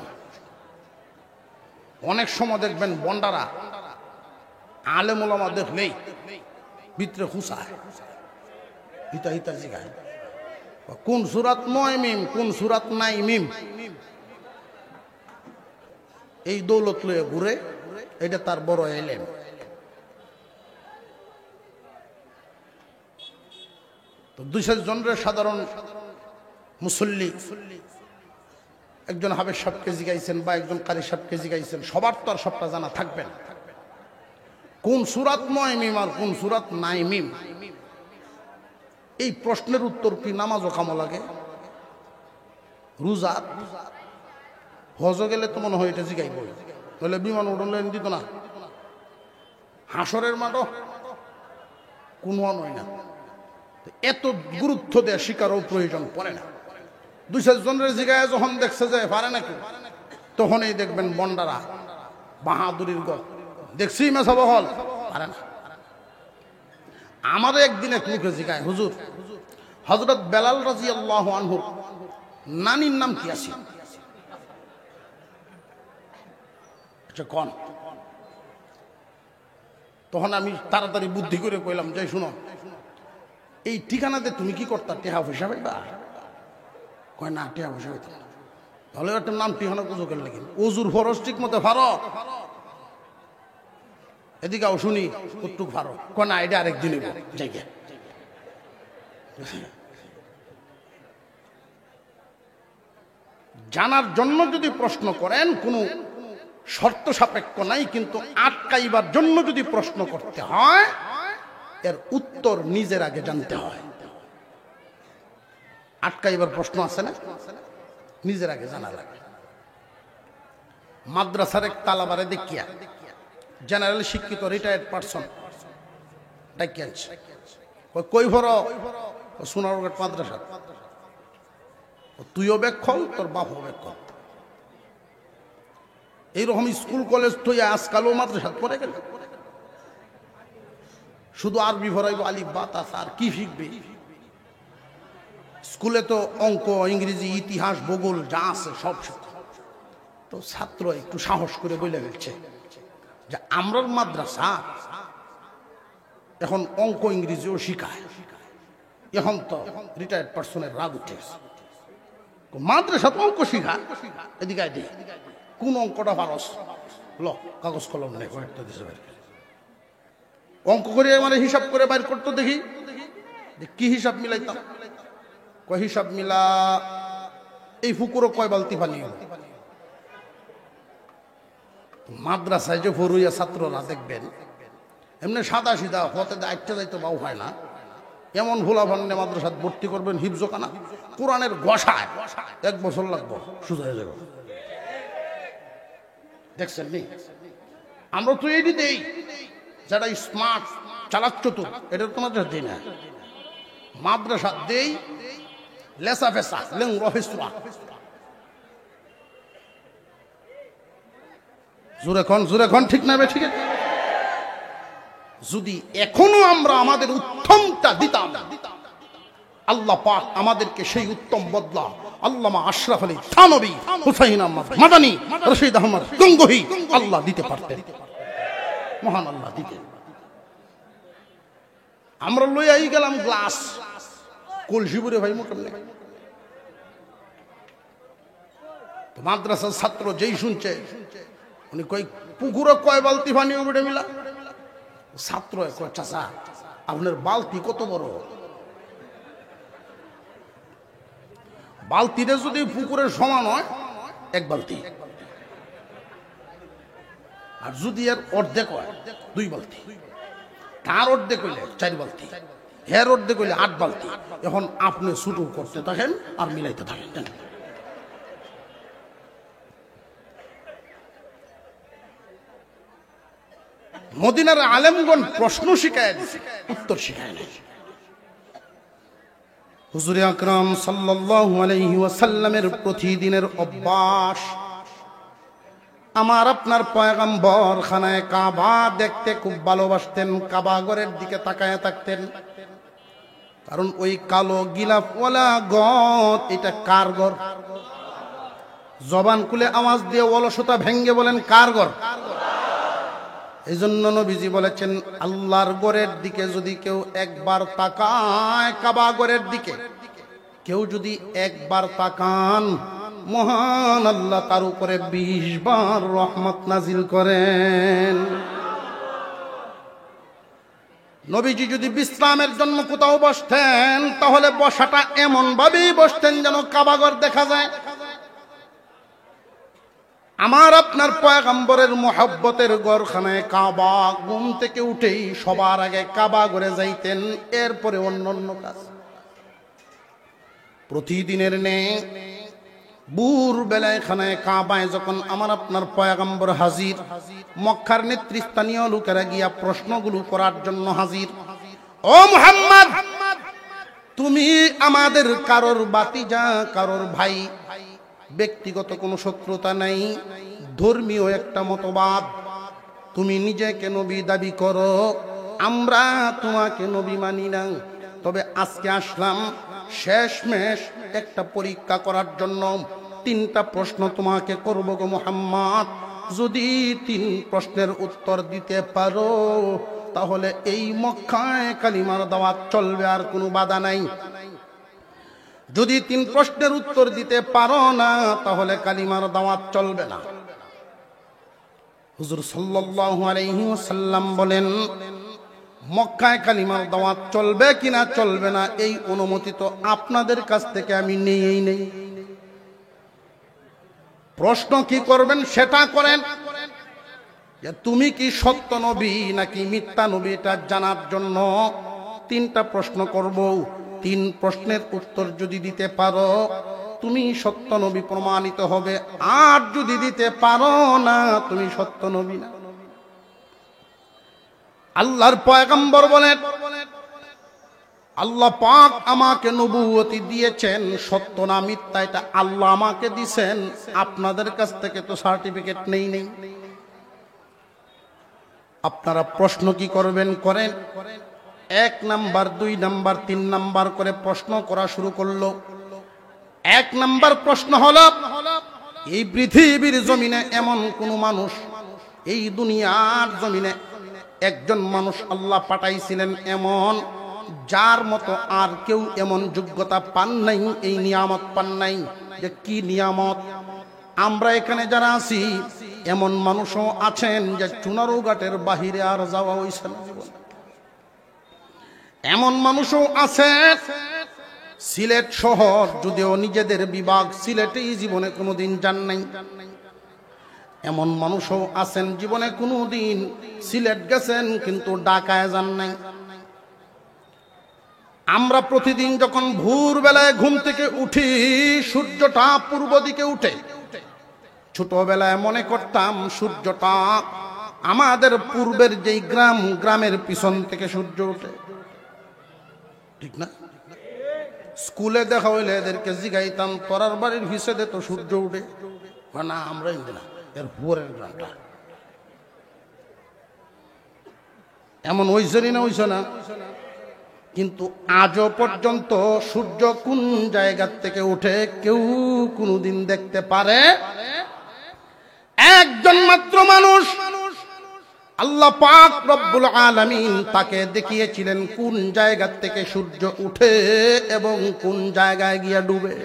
অনেক সময় দেখবেন বন্ডারা আলেম ওলামা দেখলেই ভিতরে হুসায়, হিতা হিতা জিগায় কোন সূরাত নয় মিম, কোন সূরাত নাই মিম, এই দৌলত লয়ে ঘুরে, এটা তার বড় এলেম। তো 200 জনের সাধারণ মুসল্লি একজন হাবের সাহেবকে জিগাইছেন বা একজন কারি সাহেবকে জিগাইছেন, সবার তো আর সবটা জানা থাকবে না। কোন সূরাত নয় মিম আর কোন সূরাত নাই মিম, এই প্রশ্নের উত্তর কি নামাজও কামো লাগে? রোজা, হজ গেলে তো মনে হয় এটা জিগাইব, তাহলে বিমান উড়ন দিত না। হাসরের মাঠও কোনো নয় না, এত গুরুত্ব দেয়া শিকারও প্রয়োজন পড়ে না। 200 জনের জিগায় যখন দেখছে যে পারে নাকি, তখনই দেখবেন বন্ডারা বাহাদুরির গল দেখছি মেসা বহল পারে না। আমারও একদিন এক মুখে জিগায়, হুজুর হযরত বেলাল রাদিয়াল্লাহু আনহুর নানির নাম কি আছে? আচ্ছা কোন? তখন আমি তাড়াতাড়ি বুদ্ধি করে কইলাম যে শুনো, এই ঠিকানাতে তুমি কি করতা? টেহা পয়সা পাইবা? কয় না টিয়া পয়সা হইতো না। তাহলে একটা নাম টিহানো কুজুকের লাগে উজুর ফরজ ঠিক মতো ফারো এদিকে শুনি কতটুক ফারো কয় না এটা আরেকদিন জায়গা। জানার জন্য যদি প্রশ্ন করেন কোনো শর্ত সাপেক্ষ নাই, কিন্তু আটকাইবার জন্য যদি প্রশ্ন করতে হয় এর উত্তর নিজের আগে জানতে হয়। আটকাইবার প্রশ্ন আছে না, নিজের আগে জানা লাগে। মাদ্রাসার এক তালাবারে দেখিয়া জেনারেল শিক্ষিত রিটায়ার্ড পার্সন ডাকিয়াছে, কই ভর সোনারঘাট মাদ্রাসা, তুইও ব্যাখ্যল তোর বাপও ব্যাখ্যল। এইরকম স্কুল কলেজ তুই আজকালও মাদ্রাসা পড়ে গেল, শুধু আরবি ভরাইব আলিফ বা তাসা, আর কি শিখবে? স্কুলে তো অঙ্ক, ইংরেজি, ইতিহাস, ভূগোল যা আছে সব শিখত। তো ছাত্র একটু সাহস করে বলে গেছে যে আমরার মাদ্রাসা এখন অঙ্ক ইংরেজিও শিখায়। এখন তো রিটায়ার্ড পার্সনের রাগ উঠেছে, মাদ্রাসা তো অঙ্ক শিখা, এদিকে কোন অঙ্কটা পারস ল কাগজ কলম নেই কয়েকটা দেশে বাইর অঙ্ক করে মানে হিসাব করে বাইর করতো। দেখি কি হিসাব মিলাইতাম, কয় হিসাব মিলা এই পুকুরও কয় বালতি পানি হলো। মাদ্রাসায় যে ফরুইয়া ছাত্ররা দেখবেন এমনি সাদা সিধা হতে একটা যাইতো বাউ হয় না, এমন ভোলা ভান্ডে মাদ্রাসাত ভর্তি করবেন হিফজখানা কোরআনের ঘষায় 1 বছর লাগবো সোজা হয়ে যাবে। দেখছেন নি, আমরা তো এই দেই যারা স্মার্ট চালাক চতুর, এটা তো মাদ্রাসা দিই না, মাদ্রাসা দেই লেসা ফেসা লেং রফেসুয়া। জোরে খন ঠিক না? ঠিক আছে, যদি এখনো আমরা আমাদের উত্তমটা দিতাম, আল্লাহ পাক আমাদেরকে সেই উত্তম বদলা আল্লামা আশরাফ আলী থানভী, হুসাইন আহমদ মাদানী, রশিদ আহমদ গঙ্গোহী আল্লাহ দিতে পারতেন, মহান আল্লাহ দিতেন। আমরা লইয়াই গেলাম গ্লাস কলসিপুরে ভাই মোটামুটি। মাদ্রাসার ছাত্র যেই শুনছে উনি কই পুকুরে কয় বালতি পানি উঠে মিলা, ছাত্র কয় চাচা আপনার বালতি কত বড়? বালতিটা যদি পুকুরের সমান হয় 1 বালতি, আর যদি এর অর্ধেক হয় 2 বালতি, তার অর্ধেক হইলে 4 বালতি, এর অর্ধেক হইলে 8 বালতি। এখন আপনি শুরু করতে থাকেন আর মিলাইতে থাকেন। মদিনার আলেমগণ প্রশ্ন শিখায় দিছে, উত্তর শিখায় নাই। হুজুর আকরাম সাল্লাল্লাহু আলাইহি ওয়াসাল্লামের প্রতিদিনের অভ্যাস, আমার আপনার পয়গম্বর খানায় কাবা দেখতে খুব ভালোবাসতেন, কাবা ঘরের দিকে তাকায় থাকতেন। কারণ ওই কালো গিলাফওয়ালা ঘর, এটা কার ঘর? জবান খুলে আওয়াজ দিয়ে অলসতা ভেঙ্গে বলেন কার ঘর? এই জন্য নবীজি বলেছেন আল্লাহর ঘরের দিকে যদি কেউ একবার তাকায়, কাবা ঘরের দিকে কেউ যদি একবার তাকান, মহান আল্লাহ তার উপরে 20 বার রহমত নাজিল করেন। নবীজি যদি বিশ্রামের জন্য কোথাও বসতেন তাহলে বসাটা এমন ভাবেই বসতেন যেন কাবা ঘর দেখা যায়। আমার আপনার পয়গম্বরের মোহাব্বতের ঘরখানায় কাবা, ঘুম থেকে উঠেই সবার আগে কাবা ঘরে যাইতেন, এরপরে অন্য কাজ। প্রতিদিনের নেই ভোর বেলায় খানায় কাবায় যখন আমার আপনার পয়গম্বর হাজির, মক্কার নেতৃস্থানীয় লোকেরা গিয়া প্রশ্নগুলো করার জন্য হাজির। ও মুহাম্মদ, তুমি আমাদের কারোর বাতিজা, কারোর ভাই, ব্যক্তিগত কোনো শত্রুতা নাই, ধর্মীয় একটা মতবাদ, তুমি নিজেকে নবী দাবি করো, আমরা তোমাকে নবী মানি না। তবে আজকে আসলাম শেষমেশ একটা পরীক্ষা করার জন্য। 3টা প্রশ্ন তোমাকে করব গো মুহাম্মদ, যদি 3 প্রশ্নের উত্তর দিতে পারো তাহলে এই মক্কায় কালিমার দাওয়াত চলবে, আর কোনো বাধা নাই। যদি 3 প্রশ্নের উত্তর দিতে পারো না তাহলে কালিমার দাওয়াত চলবে না। হুজুর সাল্লাল্লাহু আলাইহি ওয়াসাল্লাম বলেন, মক্কায় কালিমার দাওয়াত চলবে কিনা চলবে না এই অনুমতি তো আপনাদের কাছ থেকে আমি নেই। প্রশ্ন কি করবেন সেটা করেন, যে তুমি কি সত্য নবী নাকি মিথ্যা নবী এটা জানার জন্য 3টা প্রশ্ন করব। 3 প্রশ্নের উত্তর যদি দিতে পারো তুমি সত্য নবী প্রমাণিত হবে, আর যদি দিতে পারো না তুমি সত্য নবী না। আল্লাহর পয়গম্বর বলেন, আল্লাহ পাক আমাকে নবুয়তি দিয়েছেন, সত্য না মিথ্যা এটা আল্লাহ আমাকে দিয়েছেন, আপনাদের কাছ থেকে তো সার্টিফিকেট নেই। আপনারা প্রশ্ন কি করবেন করেন। 1 নাম্বার 2 নাম্বার 3 নাম্বার করে প্রশ্ন করা শুরু করলো। 1 নাম্বার প্রশ্ন হলো, এই পৃথিবীর জমিনে এমন কোন মানুষ, এই দুনিয়ার জমিনে একজন মানুষ আল্লাহ পাঠাইছিলেন এমন, যার মতো আর কেউ এমন যোগ্যতা পান নাই, এই নিয়ামত পান নাই। যে কি নিয়ামত? আমরা এখানে যারা আছি এমন মানুষও আছেন যে চুনারু ঘাটের বাহিরে আর যাওয়া হইছে না। এমন মানুষও আছে সিলেট শহর, যদিও নিজেদের বিভাগ সিলেটেই জীবনে কোনোদিন যান নাই। এমন মানুষও আছেন জীবনে কোনোদিন সিলেট গেছেন কিন্তু ঢাকায় যান নাই। আমরা প্রতিদিন যখন ভোরবেলায় ঘুম থেকে উঠি, সূর্যটা পূর্ব দিকে উঠে। ছোটবেলায় মনে করতাম সূর্যটা আমাদের পূর্বের যেই গ্রামের পিছন থেকে সূর্য ওঠে, ঠিক না? স্কুলে দেখা হইলে এদেরকে জিগাইতাম, তোরার বাড়ির হিসেবে তো সূর্য উঠে না, আমরা না এর ভোরের গ্রামটা এমন ওইসরি না ওইস না। কিন্তু আজও পর্যন্ত সূর্য কোন জায়গা থেকে উঠে কেউ কোনদিন দেখতে পারে? একজন মাত্র মানুষ আল্লাহ পাক রব্বুল আলামিন তাকে দেখিয়েছিলেন কোন জায়গা থেকে সূর্য উঠে এবং কোন জায়গায় গিয়া ডুবে।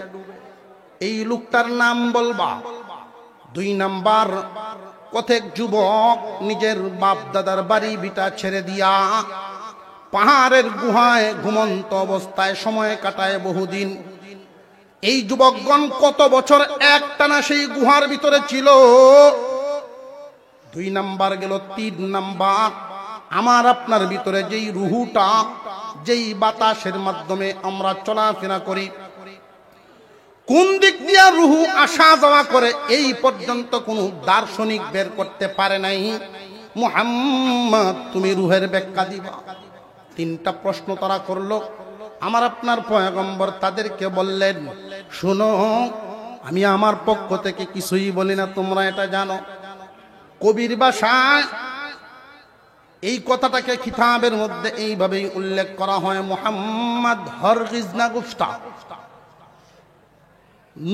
এই লোকটার নাম বলবা। 2 নাম্বার, কতক যুবক নিজের বাপ দাদার বাড়ি ভিটা ছেড়ে দিয়া পাহাড়ের গুহায় ঘুমন্ত অবস্থায় সময় কাটায় বহুদিন। এই যুবকগণ কত বছর একটানা সেই গুহার ভিতরে ছিল। 2 নাম্বার গেল। 3 নাম্বার, আমার আপনার ভিতরে যেই রুহুটা, যেই বাতাসের মাধ্যমে আমরা চলাফেরা করি, কোন দিক দিয়া রুহু আসা যাওয়া করে এই পর্যন্ত কোনো দার্শনিক বের করতে পারে নাই। মুহাম্মদ তুমি রুহের ব্যাখ্যা দিবা। 3টা প্রশ্ন তারা করলো। আমার আপনার পয়গম্বর তাদেরকে বললেন, শুনো, আমি আমার পক্ষ থেকে কিছুই বলি না, তোমরা এটা জানো। কবির ভাষায় এই কথাটাকে কিতাবের মধ্যে এইভাবেই উল্লেখ করা হয়, মুহাম্মদ হরগিজ না গুফতা।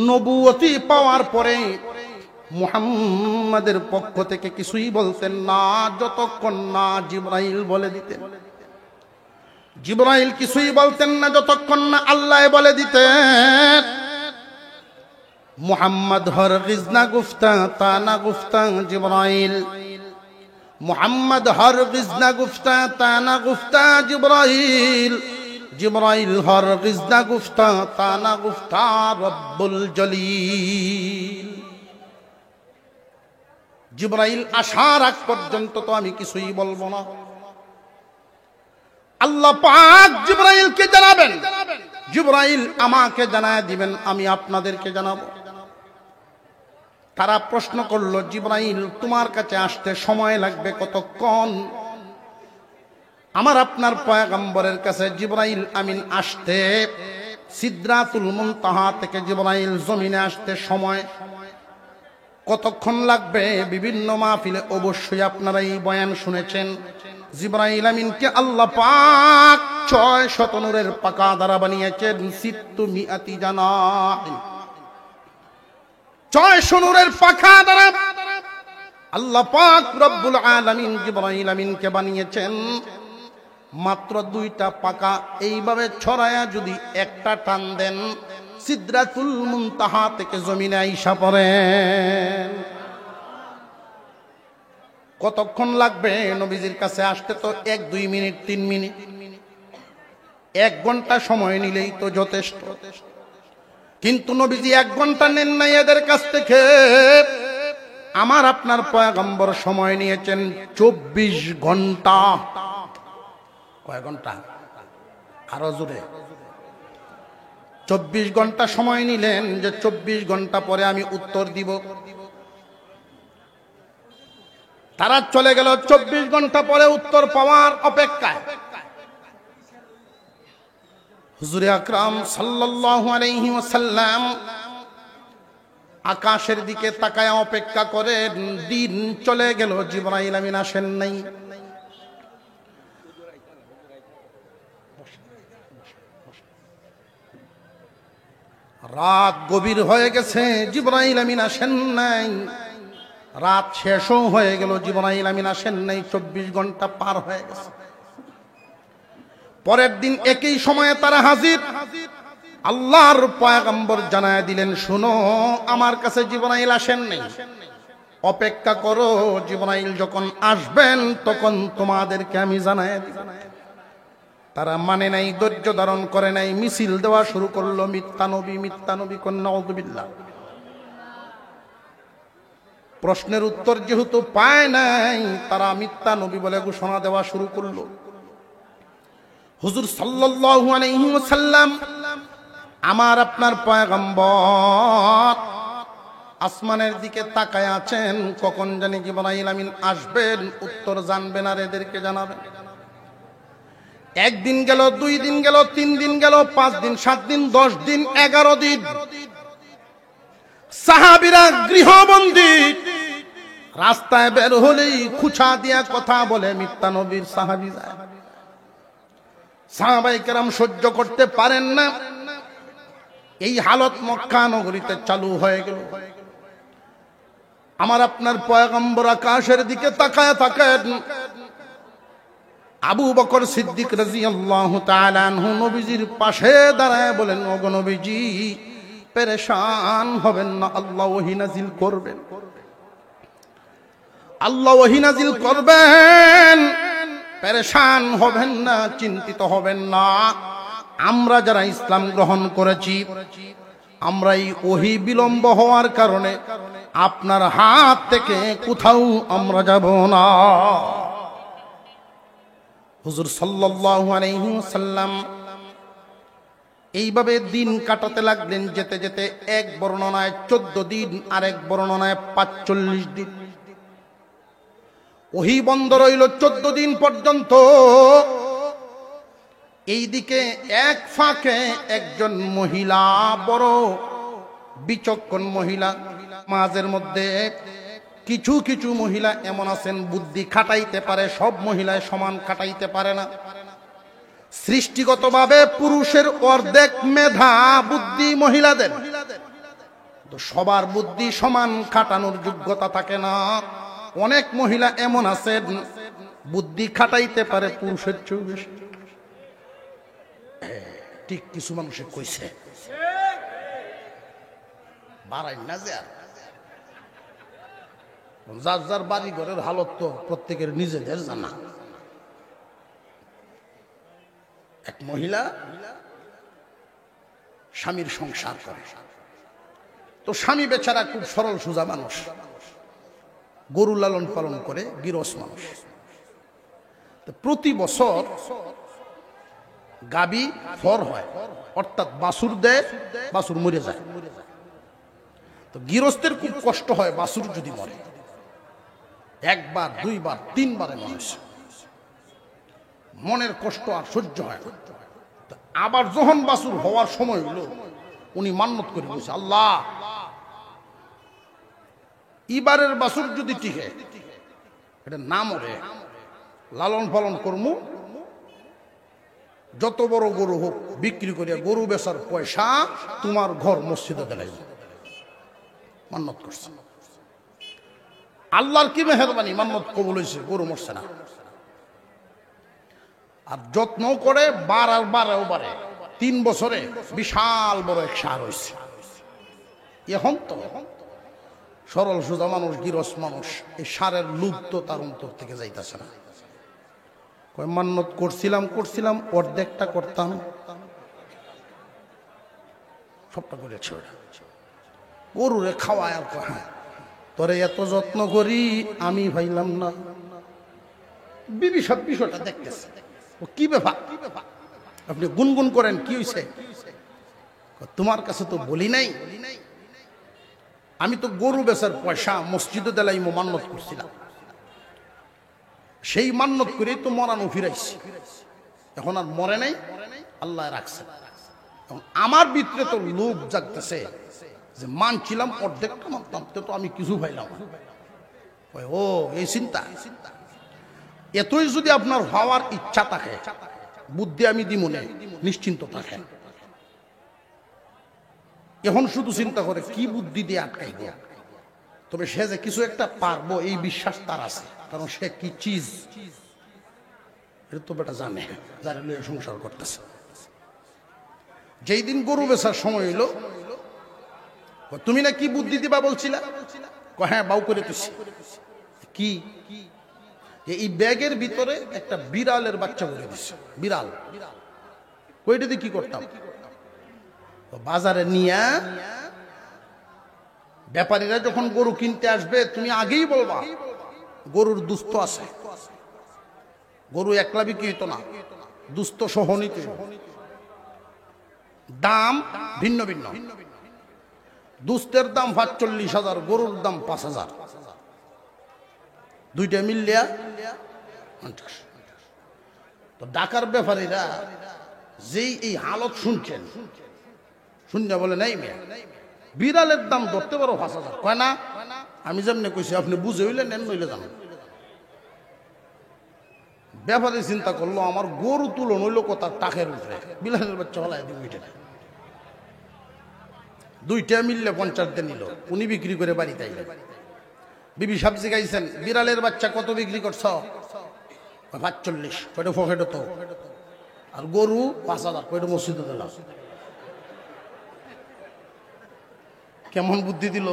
নবুয়তি পাওয়ার পরে মুহাম্মাদের পক্ষ থেকে কিছুই বলতেন না যতক্ষণ না জিবরাইল বলে দিতেন। জিবরাইল কিছুই বলতেন না যতক্ষণ না আল্লাহ বলে দিতেন। মুহাম্মদ হরগিজ না গুফতা তা না গুফতা জিবরাইল, মুহাম্মদ হরগিজ না গুফতা তা না গুফতা জিবরাইল, জিবরাইল হরগিজ না গুফতা তা না গুফতা রব্বুল জলিল। জিবরাইল আসার আগ পর্যন্ত তো আমি কিছুই বলবো না। আল্লাহ পাক জিবরাইলকে জানাবেন, জিবরাইল আমাকে জানায় দিবেন, আমি আপনাদেরকে জানাবো। তারা প্রশ্ন করলো, জিবরাইল তোমার কাছে আসতে সময় লাগবে কতক্ষণ? আমার আপনার পয়গম্বরের কাছে জিবরাইল আমিন আসতে, সিদরাতুল মুনতাহা থেকে জিবরাইল জমিনে আসতে সময় কতক্ষণ লাগবে? বিভিন্ন মাহফিলে অবশ্যই আপনারা এই বয়ান শুনেছেন। জিবরাইল আমিনকে আল্লাহ পাক 600 নূরের পাকা দ্বারা বানিয়েছেন। 600 জানাহ, 600 নূরের পাকা দ্বারা আল্লাহ পাক রব্বুল আলামিন জিবরাইল আমিনকে বানিয়েছেন। মাত্র 2টা পাকা এইভাবে ছড়ায়া যদি একটা টান দেন সিদরাতুল মুনতাহা থেকে জমিনে আইসা পড়েন। কতক্ষণ লাগবে নবীজির কাছে আসতে? তো 1-2 মিনিট 3 মিনিট, 1 ঘন্টা সময় নিলেই তো যথেষ্ট। কিন্তু নবীজি 1 ঘন্টা নেন নাই এদের কাছ থেকে। আমার আপনার পয়গম্বর সময় নিয়েছেন 24 ঘন্টা। কয় ঘন্টা? আরো জোরে। 24 ঘন্টা সময় নিলেন যে 24 ঘন্টা পরে আমি উত্তর দিব। তারা চলে গেল 24 ঘন্টা পরে উত্তর পাওয়ার অপেক্ষায়। হুজুরে আকরাম সাল্লাল্লাহু আলাইহি ওয়াসাল্লাম আকাশের দিকে তাকায় অপেক্ষা করেন। দিন চলে গেল, জিবরাইল আমিন আসেন নাই। রাত গভীর হয়ে গেছে, জিবরাইল আমিন আসেন নাই। রাত শেষও হয়ে গেল, জিবরাইল আমিন আসেন নাই। 24 ঘন্টা পার হয়ে গেছে। পরের দিন একই সময়ে তারা হাজির। আল্লাহর পয়গম্বর জানায় দিলেন, শুনো, আমার কাছে জিবরাইল আসেন নাই, অপেক্ষা করো, জিবরাইল যখন আসবেন তখন তোমাদেরকে আমি জানায় দিব। তারা মানে নাই, ধৈর্য ধারণ করে নাই, মিছিল দেওয়া শুরু করলো, মিথ্যা নবী, মিথ্যা নবী, নাউযুবিল্লাহ। প্রশ্নের উত্তর যেহেতু পায় নাই, তারা মিথ্যা নবী বলে ঘোষণা দেওয়া শুরু করলো। হুজুর সাল্লাল্লাহু আলাইহি ওয়াসাল্লাম, আমার আপনার পয়গম্বর আসমানের দিকে তাকায় আছেন, কখন জানি জিবরাইল আমিন আসবেন, উত্তর জানবেন আর এদেরকে জানাবেন। 1 দিন গেল, 2 দিন গেল, 3 দিন গেল, 5 দিন, 7 দিন, 10 দিন, 11 দিন। সাহাবীরা গৃহবন্দী, রাস্তায় বের হলেই খুঁচা দিয়া কথা বলে মিথ্যা নবীর সাহাবী যায়। সাহাবায়ে কেরাম সহ্য করতে পারেন না। এই হালত মক্কা নগরীতে চালু হয়ে গেল। আমার আপনার পয়গম্বর আকাশের দিকে তাকায় থাকেন। আবু বকর সিদ্দিক রাদিয়াল্লাহু তাআলা আনহু নবীজির পাশে দাঁড়ায় বলেন, ওগো নবীজি, পেরেশান হবেন না, আল্লাহ ওহী নাজিল করবেন, আল্লাহ ওহী নাজিল করবেন, পেরেশান হবেন না, চিন্তিত হবেন না। আমরা যারা ইসলাম গ্রহণ করেছি, আমরা এই ওহী বিলম্ব হওয়ার কারণে আপনার হাত থেকে কোথাও আমরা যাব না। হুজুর সাল্লাল্লাহু আলাইহি ওয়াসাল্লাম এইভাবে দিন কাটাতে লাগলেন। যেতে যেতে এক বর্ণনায় 14 দিন, আর এক বর্ণনায় 45 দিন। ওহী বন্ধ রইল 14 দিন পর্যন্ত। এইদিকে এক ফাঁকে একজন মহিলা, বড় বিচক্ষণ মহিলা, মাঝের মধ্যে কিছু কিছু মহিলা এমন আছেন বুদ্ধি খাটাইতে পারে, সব মহিলায় সমান খাটাইতে পারে না। সৃষ্টিগতভাবে পুরুষের অর্ধেক মেধা বুদ্ধি মহিলাদের, তো সবার বুদ্ধি সমান খাটানোর যোগ্যতা থাকে না। অনেক মহিলা এমন আছেন বুদ্ধি খাটাইতে পারে পুরুষের চেয়ে বেশি। ঠিক কিছু মানুষে কইছে, বাড়াই না যে আর। যার যার বাড়ি ঘরের হালত তো প্রত্যেকের নিজেদের জানা। এক মহিলা স্বামীর সংসার করে, তো স্বামী বেচারা খুব সরল সোজা মানুষ, গরু লালন পালন করে, গৃহস্থ মানুষ। তো প্রতি বছর গাবি ফর হয়, অর্থাৎ বাছুর দেয়, বাছুর মরে যায়। তো গৃহস্থের খুব কষ্ট হয় বাছুর যদি মরে, 1 বার 2 বার 3 বারে মানুষ মনের কষ্ট আর সহ্য হয়। আবার যখন বাছুর হওয়ার সময় হলো, উনি মান্যত করে বলছে, আল্লাহ, এবারের বাছুর যদি টিকে, এটা না মরে, লালন পালন করমু, যত বড় গরু হোক বিক্রি করিয়া গরু বেচার পয়সা তোমার ঘর মসজিদে দিলাই। মান্যত করছে। আল্লাহর কি মেহেরবানি, মান্যত কবুল হয়েছে, গরু মরছে না। আর যত্ন করে বাড়াও বাড়ে, 3 বছরে বিশাল বড় এক সার হয়েছে। এখন তো সরল সোজা মানুষ, গিরস মানুষ, এই সারের লুপ তো তার অন্তর থেকে যাইতেছে না। কয় মান্নত করছিলাম অর্ধেকটা করতাম, সবটা করেছে ওরা। গরুরে খাওয়ায় আর কয় হ্যাঁ তোরে এত যত্ন করি আমি ভাইলাম না। বিবি সব বিষয়টা দেখতেছে, ও কি ব্যাপার, আপনি গুনগুন করেন, কি হয়েছে? তোমার কাছে তো বলি নাই, আমি তো গরু বেচার পয়সা মসজিদে দেলাই মান্নত করছিলাম, সেই মান্নত করেই তো মরানো ফিরাইছি, এখন আর মরে নাই, আল্লাহ রাখছে। আমার ভিতরে তো লোভ জাগতেছে যে মানছিলাম অর্ধেকটা মানতাম, তো আমি কিছু পাইলাম। ও এই চিন্তা, এতই যদি আপনার হওয়ার ইচ্ছা থাকে, বুদ্ধি আমি দি মনে নিশ্চিন্ত থাকেন। এখন শুধু চিন্তা করে কি বুদ্ধি দিয়ে আটকাইব, তবে সে যে কিছু একটা পারবো এই বিশ্বাস তার আছে, কারণ সে কি চিজ এটা তো বেটা জানে, যারা সংসার করতেছে। যেই দিন গরু বেচার সময় হইলো, তুমি না কি বুদ্ধি দিবা বলছিলা? হ্যাঁ বাউ করে তুছি। কি? এই ব্যাগের ভিতরে একটা বিড়ালের বাচ্চা করে দিচ্ছে। বিড়াল ওইটা দিয়ে কি করতাম? বাজারে নিয়ে ব্যাপারীরা যখন গরু কিনতে আসবে, তুমি আগেই বলবা গরুর দুস্থ আছে, গরু একলা বিক্রি হতো না, দুস্থ সহ নিতে, দাম ভিন্ন ভিন্ন। দুস্থের দাম ৪৫,০০০, গরুর দাম ৫,০০০, দুইটা মিলিয়া ৫০। তো ঢাকার ব্যাপারীরা যেই এই হালত শুনছেন, শুনছে বলে নাই মেয়ে বিড়ালের দাম ধরতে পারো ৫,০০০, কয় না আমি যেমনি কইছি আপনি বুঝে হইলে নেন, নইলে জানেন। ব্যাপারে চিন্তা করলো আমার গরু তুলন হইলো কোথার টাকের উপরে, বিড়ালের বাচ্চা হলাই দিব, দুইটা মিললে ৫০ দিয়ে নিল, উনি বিক্রি করে বাড়িতে আইলেন। বিবি সবজি গাইছেন বিড়ালের বাচ্চা কত বিক্রি করছ? ৪৫, কয়টা পকেটে তো, আর গরু ৫,০০০, কয়টা মসজিদে দিল। কেমন বুদ্ধি দিল?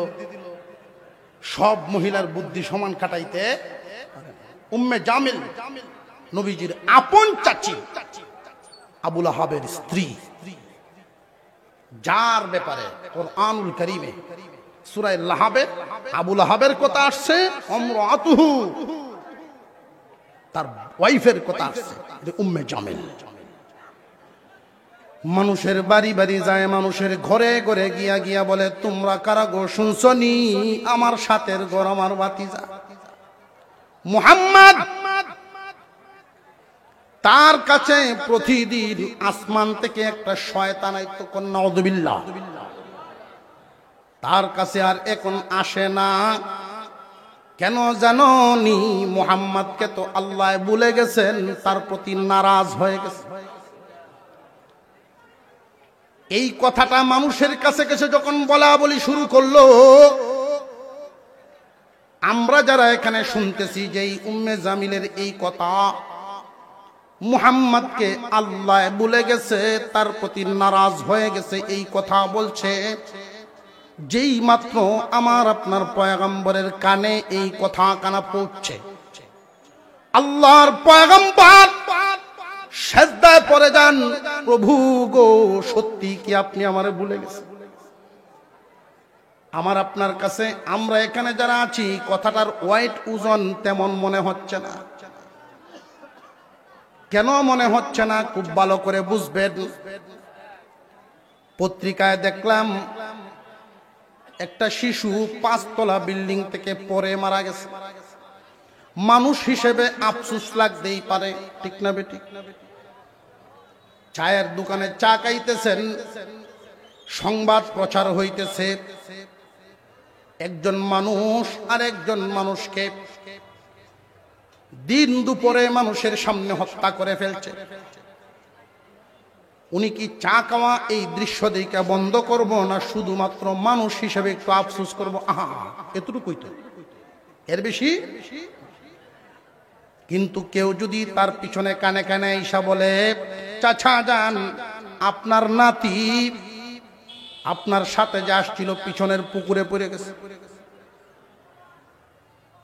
সব মহিলার বুদ্ধি সমান কাটাইতে। উম্মে জামিল নবীজির আপন চাচি, আবু লাহাবের স্ত্রী, যার ব্যাপারে কুরআনুল কারীমে সূরা লাহাবে আবু লাহাবের কথা আসছে, আমরাতুহু তার ওয়াইফের কথা আসছে, উম্মে জামিল। মানুষের বাড়ি বাড়ি যায়, মানুষের ঘরে ঘরে গিয়া গিয়া বলে তোমরা কারা গো শুনছনি আমার সাথের ঘর আমার ভাতিজা মুহাম্মদ, তার কাছে প্রতিদিন আসমান থেকে একটা শয়তান আইতো, নাউযুবিল্লাহ, তার কাছে আর এখন আসে না। কেন জানোনি? মুহাম্মদকে তো আল্লাহ ভুলে গেছেন, তার প্রতি নারাজ হয়ে গেছে। এই কথাটা মানুষের কাছে কাছে যখন বলা বলি শুরু করলো, আমরা যারা এখানে শুনতেছি যে এই উম্মে জামিলের এই কথা, মুহাম্মদকে আল্লাহ ভুলে গেছে, তার প্রতি নারাজ হয়ে গেছে, এই কথা বলছে। যেই মাত্র আমার আপনার পয়গম্বরের কানে এই কথা কানা পৌঁছছে, আল্লাহর পয়গম্বর সেজদায় পড়ে যান, প্রভু গো সত্যি কি আপনি আমারে ভুলে গেছেন? আমার আপনার কাছে, আমরা এখানে যারা আছি, কথাটার ওয়েট ওজন তেমন মনে হচ্ছে না। কেন মনে হচ্ছে না? খুব ভালো করে বুঝবেন। পত্রিকায় দেখলাম একটা শিশু ৫ তলা বিল্ডিং থেকে পড়ে মারা গেছে। মানুষ হিসেবে আফসোস লাগতেই পারে, ঠিক না বেঠিক? চায়ের দোকানে চা খাইতেছেন, সংবাদ প্রচার হইতেছে, একজন মানুষ আর একজন মানুষকে দিন দুপুরে মানুষের সামনে হত্যা করে ফেলছে। উনি কি চা খাওয়া এই দৃশ্য দেখে বন্ধ করব, না শুধুমাত্র মানুষ হিসেবে একটু আফসোস করবো? আহা, এতটুকুই তো, এর বেশি? কিন্তু কেউ যদি তার পিছনে কানে কানে ঈশা বলে চাচা যান, আপনার নাতি আপনার সাথে যে আসছিল পিছনের পুকুরে পড়ে গেছে।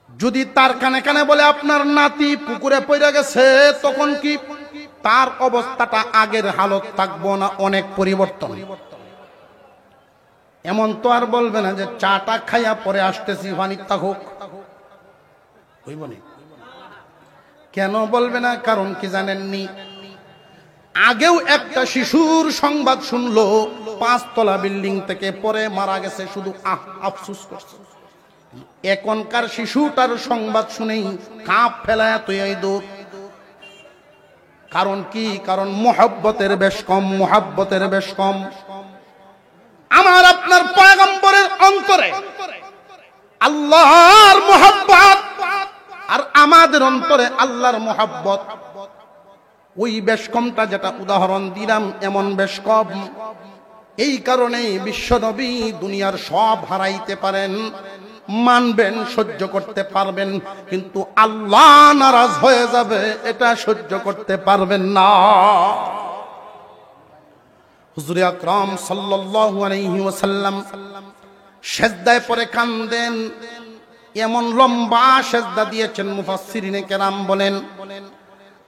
যদি তার কানে কানে বলে আপনার নাতি পুকুরে পড়ে গেছে, তখন কি তার অবস্থাটা আগের হালত থাকবো না অনেক পরিবর্তন? এমন তো আর বলবে না যে চাটা খাইয়া পরে আসতেছি, পানিটা হোক, হইব না। কেন বলবে না? কারণ কি জানেননি? আগেও একটা শিশুর সংবাদ শুনলো 5 তলা বিল্ডিং থেকে পরে মারা গেছে, শুধু আফসোস করছে। এখনকার শিশুটার সংবাদ শুনেই কাঁপ ফেলায় তুই দৌড়। কারণ কি? কারণ মুহাব্বতের বেশ কম, মুহাব্বতের বেশ কম। আমার আপনার পয়গম্বরের অন্তরে আল্লাহর মুহাব্বত আর আমাদের অন্তরে আল্লাহর মুহাব্বত, ওই বেশ কমটা যেটা উদাহরণ দিলাম, এমন বেশ কম। এই কারণেই বিশ্বনবী দুনিয়ার সব হারাইতে পারেন, মানবেন, সহ্য করতে পারবেন, কিন্তু আল্লাহ নারাজ হয়ে যাবে এটা সহ্য করতে পারবেন না। হুজুর আকরাম সাল্লাল্লাহু আলাইহি ওয়াসাল্লাম সিজদায় পড়ে কান্দেন। এমন লম্বা সিজদা দিয়েছেন, মুফাসসিরিনে কেরাম বলেন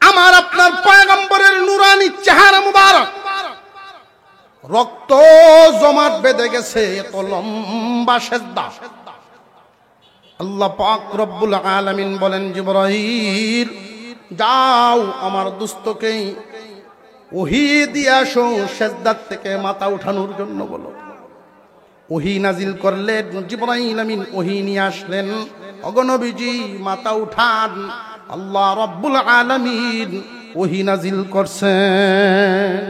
আমার আপনার পয়গম্বরের নূরানী চেহারা মুবারক রক্ত জমাট বেঁধে গেছে, এত লম্বা সিজদা। আল্লাহ পাক রব্বুল আলামিন বলেন, জিবরাইল যাও আমার দোস্তকে ওহী দিয়ে আসো, সিজদা থেকে মাথা উঠানোর জন্য বলো। ওহী নাজিল করলেন, জিবরাইল আমিন ওহী নিয়ে আসলেন। ওগো নবীজি মাথা উঠান, আল্লাহ রব্বুল আলামিন ওহী নাজিল করছেন।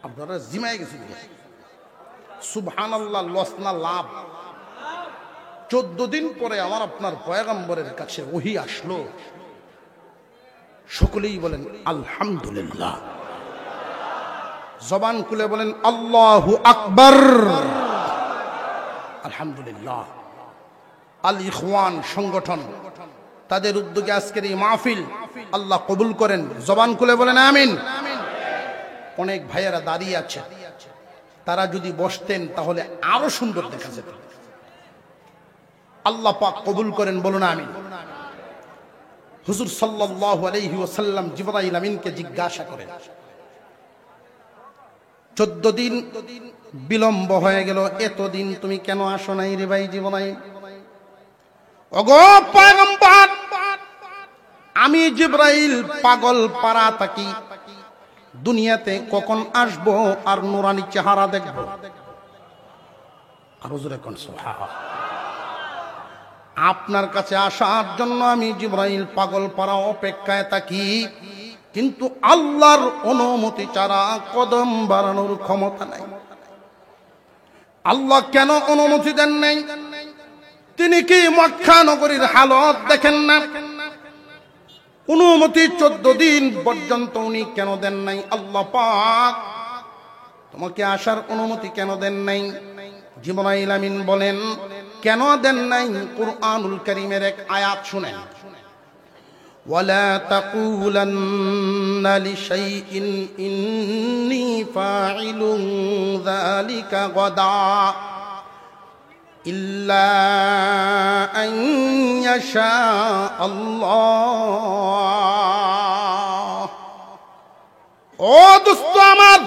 আপনারা জিমায় গেছেন, সুবহানাল্লাহ, লস না লাভ? 14 দিন পরে আমার আপনার পয়গম্বরের কাছে ওহী আসলো। সকলেই বলেন আলহামদুলিল্লাহ, জবান খুলে বলেন আল্লাহু আকবার। আলহামদুলিল্লাহ। আল ইখওয়ান সংগঠন, তাদের উদ্যোগে আজকের এই মাহফিল আল্লাহ কবুল করেন। জবান খুলে বলেন আমিন। অনেক ভাইয়েরা দাঁড়িয়ে আছে, তারা যদি বসতেন তাহলে আরো সুন্দর দেখা যেত। আল্লাহ পাক কবুল করেন, বলুন আমিন। হুজুর সাল্লাল্লাহু আলাইহি ওয়াসাল্লাম জিবরাইল আমিনকে জিজ্ঞাসা করেন, 14 দিন বিলম্ব হয়ে গেল, এতদিন তুমি কেন আসো নাই রে ভাই জিবরাইল? ওগো পয়গম্বর, আমি জিবরাইল পাগল পারা থাকি, দুনিয়াতে কখন আসবো আর নূরানী চেহারা দেখবো। আর হুজুরে কোন সুবহানাল্লাহ, আপনার কাছে আসার জন্য আমি জিবরাইল পাগল পারা অপেক্ষায় থাকি, কিন্তু আল্লাহর অনুমতি ছাড়া কদম বাড়ানোর ক্ষমতা নাই। আল্লাহ কেন অনুমতি দেন নাই? তিনি কি মক্কা নগরীর হালত দেখেন না? অনুমতি 14 দিন পর্যন্ত উনি কেন দেন নাই? আল্লাহ পাক তোমাকে আসার অনুমতি কেন দেন নাই? জিবরাইল আমিন বলেন কেন দেন নাই? কুরআনুল কারীমের এক আয়াত শুনেন, ওয়ালা তাকুলান্না লিশাইইন ইন্নী ফাইলুন যালিকা গাদা ইল্লা আন ইয়াশা আল্লাহ। ও দোস্ত আমার,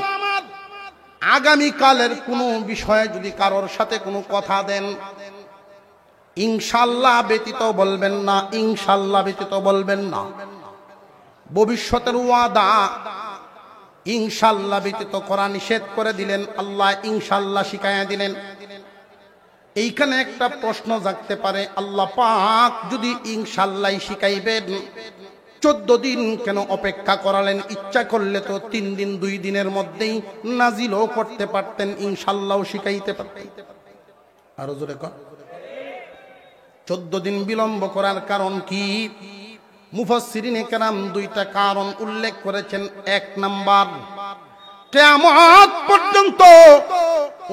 আগামী কালের কোনো বিষয়ে যদি কারোর সাথে কোনো কথা দেন, ইনশাআল্লাহ ব্যতীত বলবেন না, ইনশাআল্লাহ ব্যতীত বলবেন না। ভবিষ্যতের ওয়াদা ইনশাআল্লাহ ব্যতীত করা নিষেধ করে দিলেন, আল্লাহ ইনশাআল্লাহ শিখাইয়া দিলেন। এইখানে একটা প্রশ্ন জাগতে পারে, আল্লাহ পাক যদি ইনশাআল্লাহ শিখাইবেন, 14 দিন কেন অপেক্ষা করালেন? ইচ্ছা করলে তো 3 দিন 2 দিনের মধ্যেই নাজিলও করতে পারতেন, ইনশাআল্লাহ শিখাইতে পারতেন। আরো জোরে কর। 14 দিন বিলম্ব করার কারণ কি? মুফাসসিরিনে কেরাম 2টা কারণ উল্লেখ করেছেন। 1 নাম্বার, কিয়ামত পর্যন্ত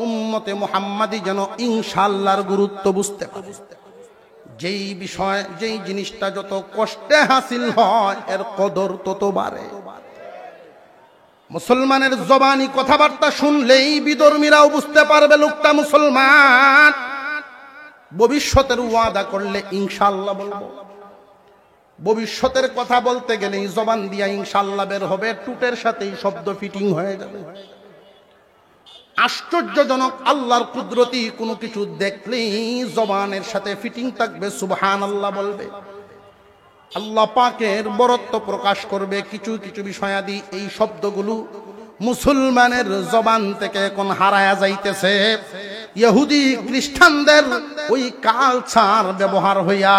উম্মতে মুহাম্মাদি যেন ইনশাআল্লাহর গুরুত্ব বুঝতে পারে। যেই বিষয়, যেই জিনিসটা যত কষ্টে হাসিল হয় এর কদর তত বাড়ে। মুসলমানের জবানি কথাবার্তা শুনলেই বিধর্মীরাও বুঝতে পারবে লোকটা মুসলমান। ভবিষ্যতের ওয়াদা করলে ইনশাআল্লাহ বলবো, ভবিষ্যতের কথা বলতে গেলেই জবান দিয়া ইনশাআল্লাহ বের হবে, টুটের সাথেই শব্দ ফিটিং হয়ে যাবে। আশ্চর্যজনক আল্লাহর কুদরতি কোনো কিছু দেখলেই জবানের সাথে ফিটিং থাকবে, সুবহানাল্লাহ বলবে, আল্লাহ পাকের বরত্ব প্রকাশ করবে। কিছু কিছু বিষয়াদি এই শব্দগুলো মুসলমানের জবান থেকে এখন হারায়া যাইতেছে। ইহুদি খ্রিস্টানদের ওই কালচার ব্যবহার হইয়া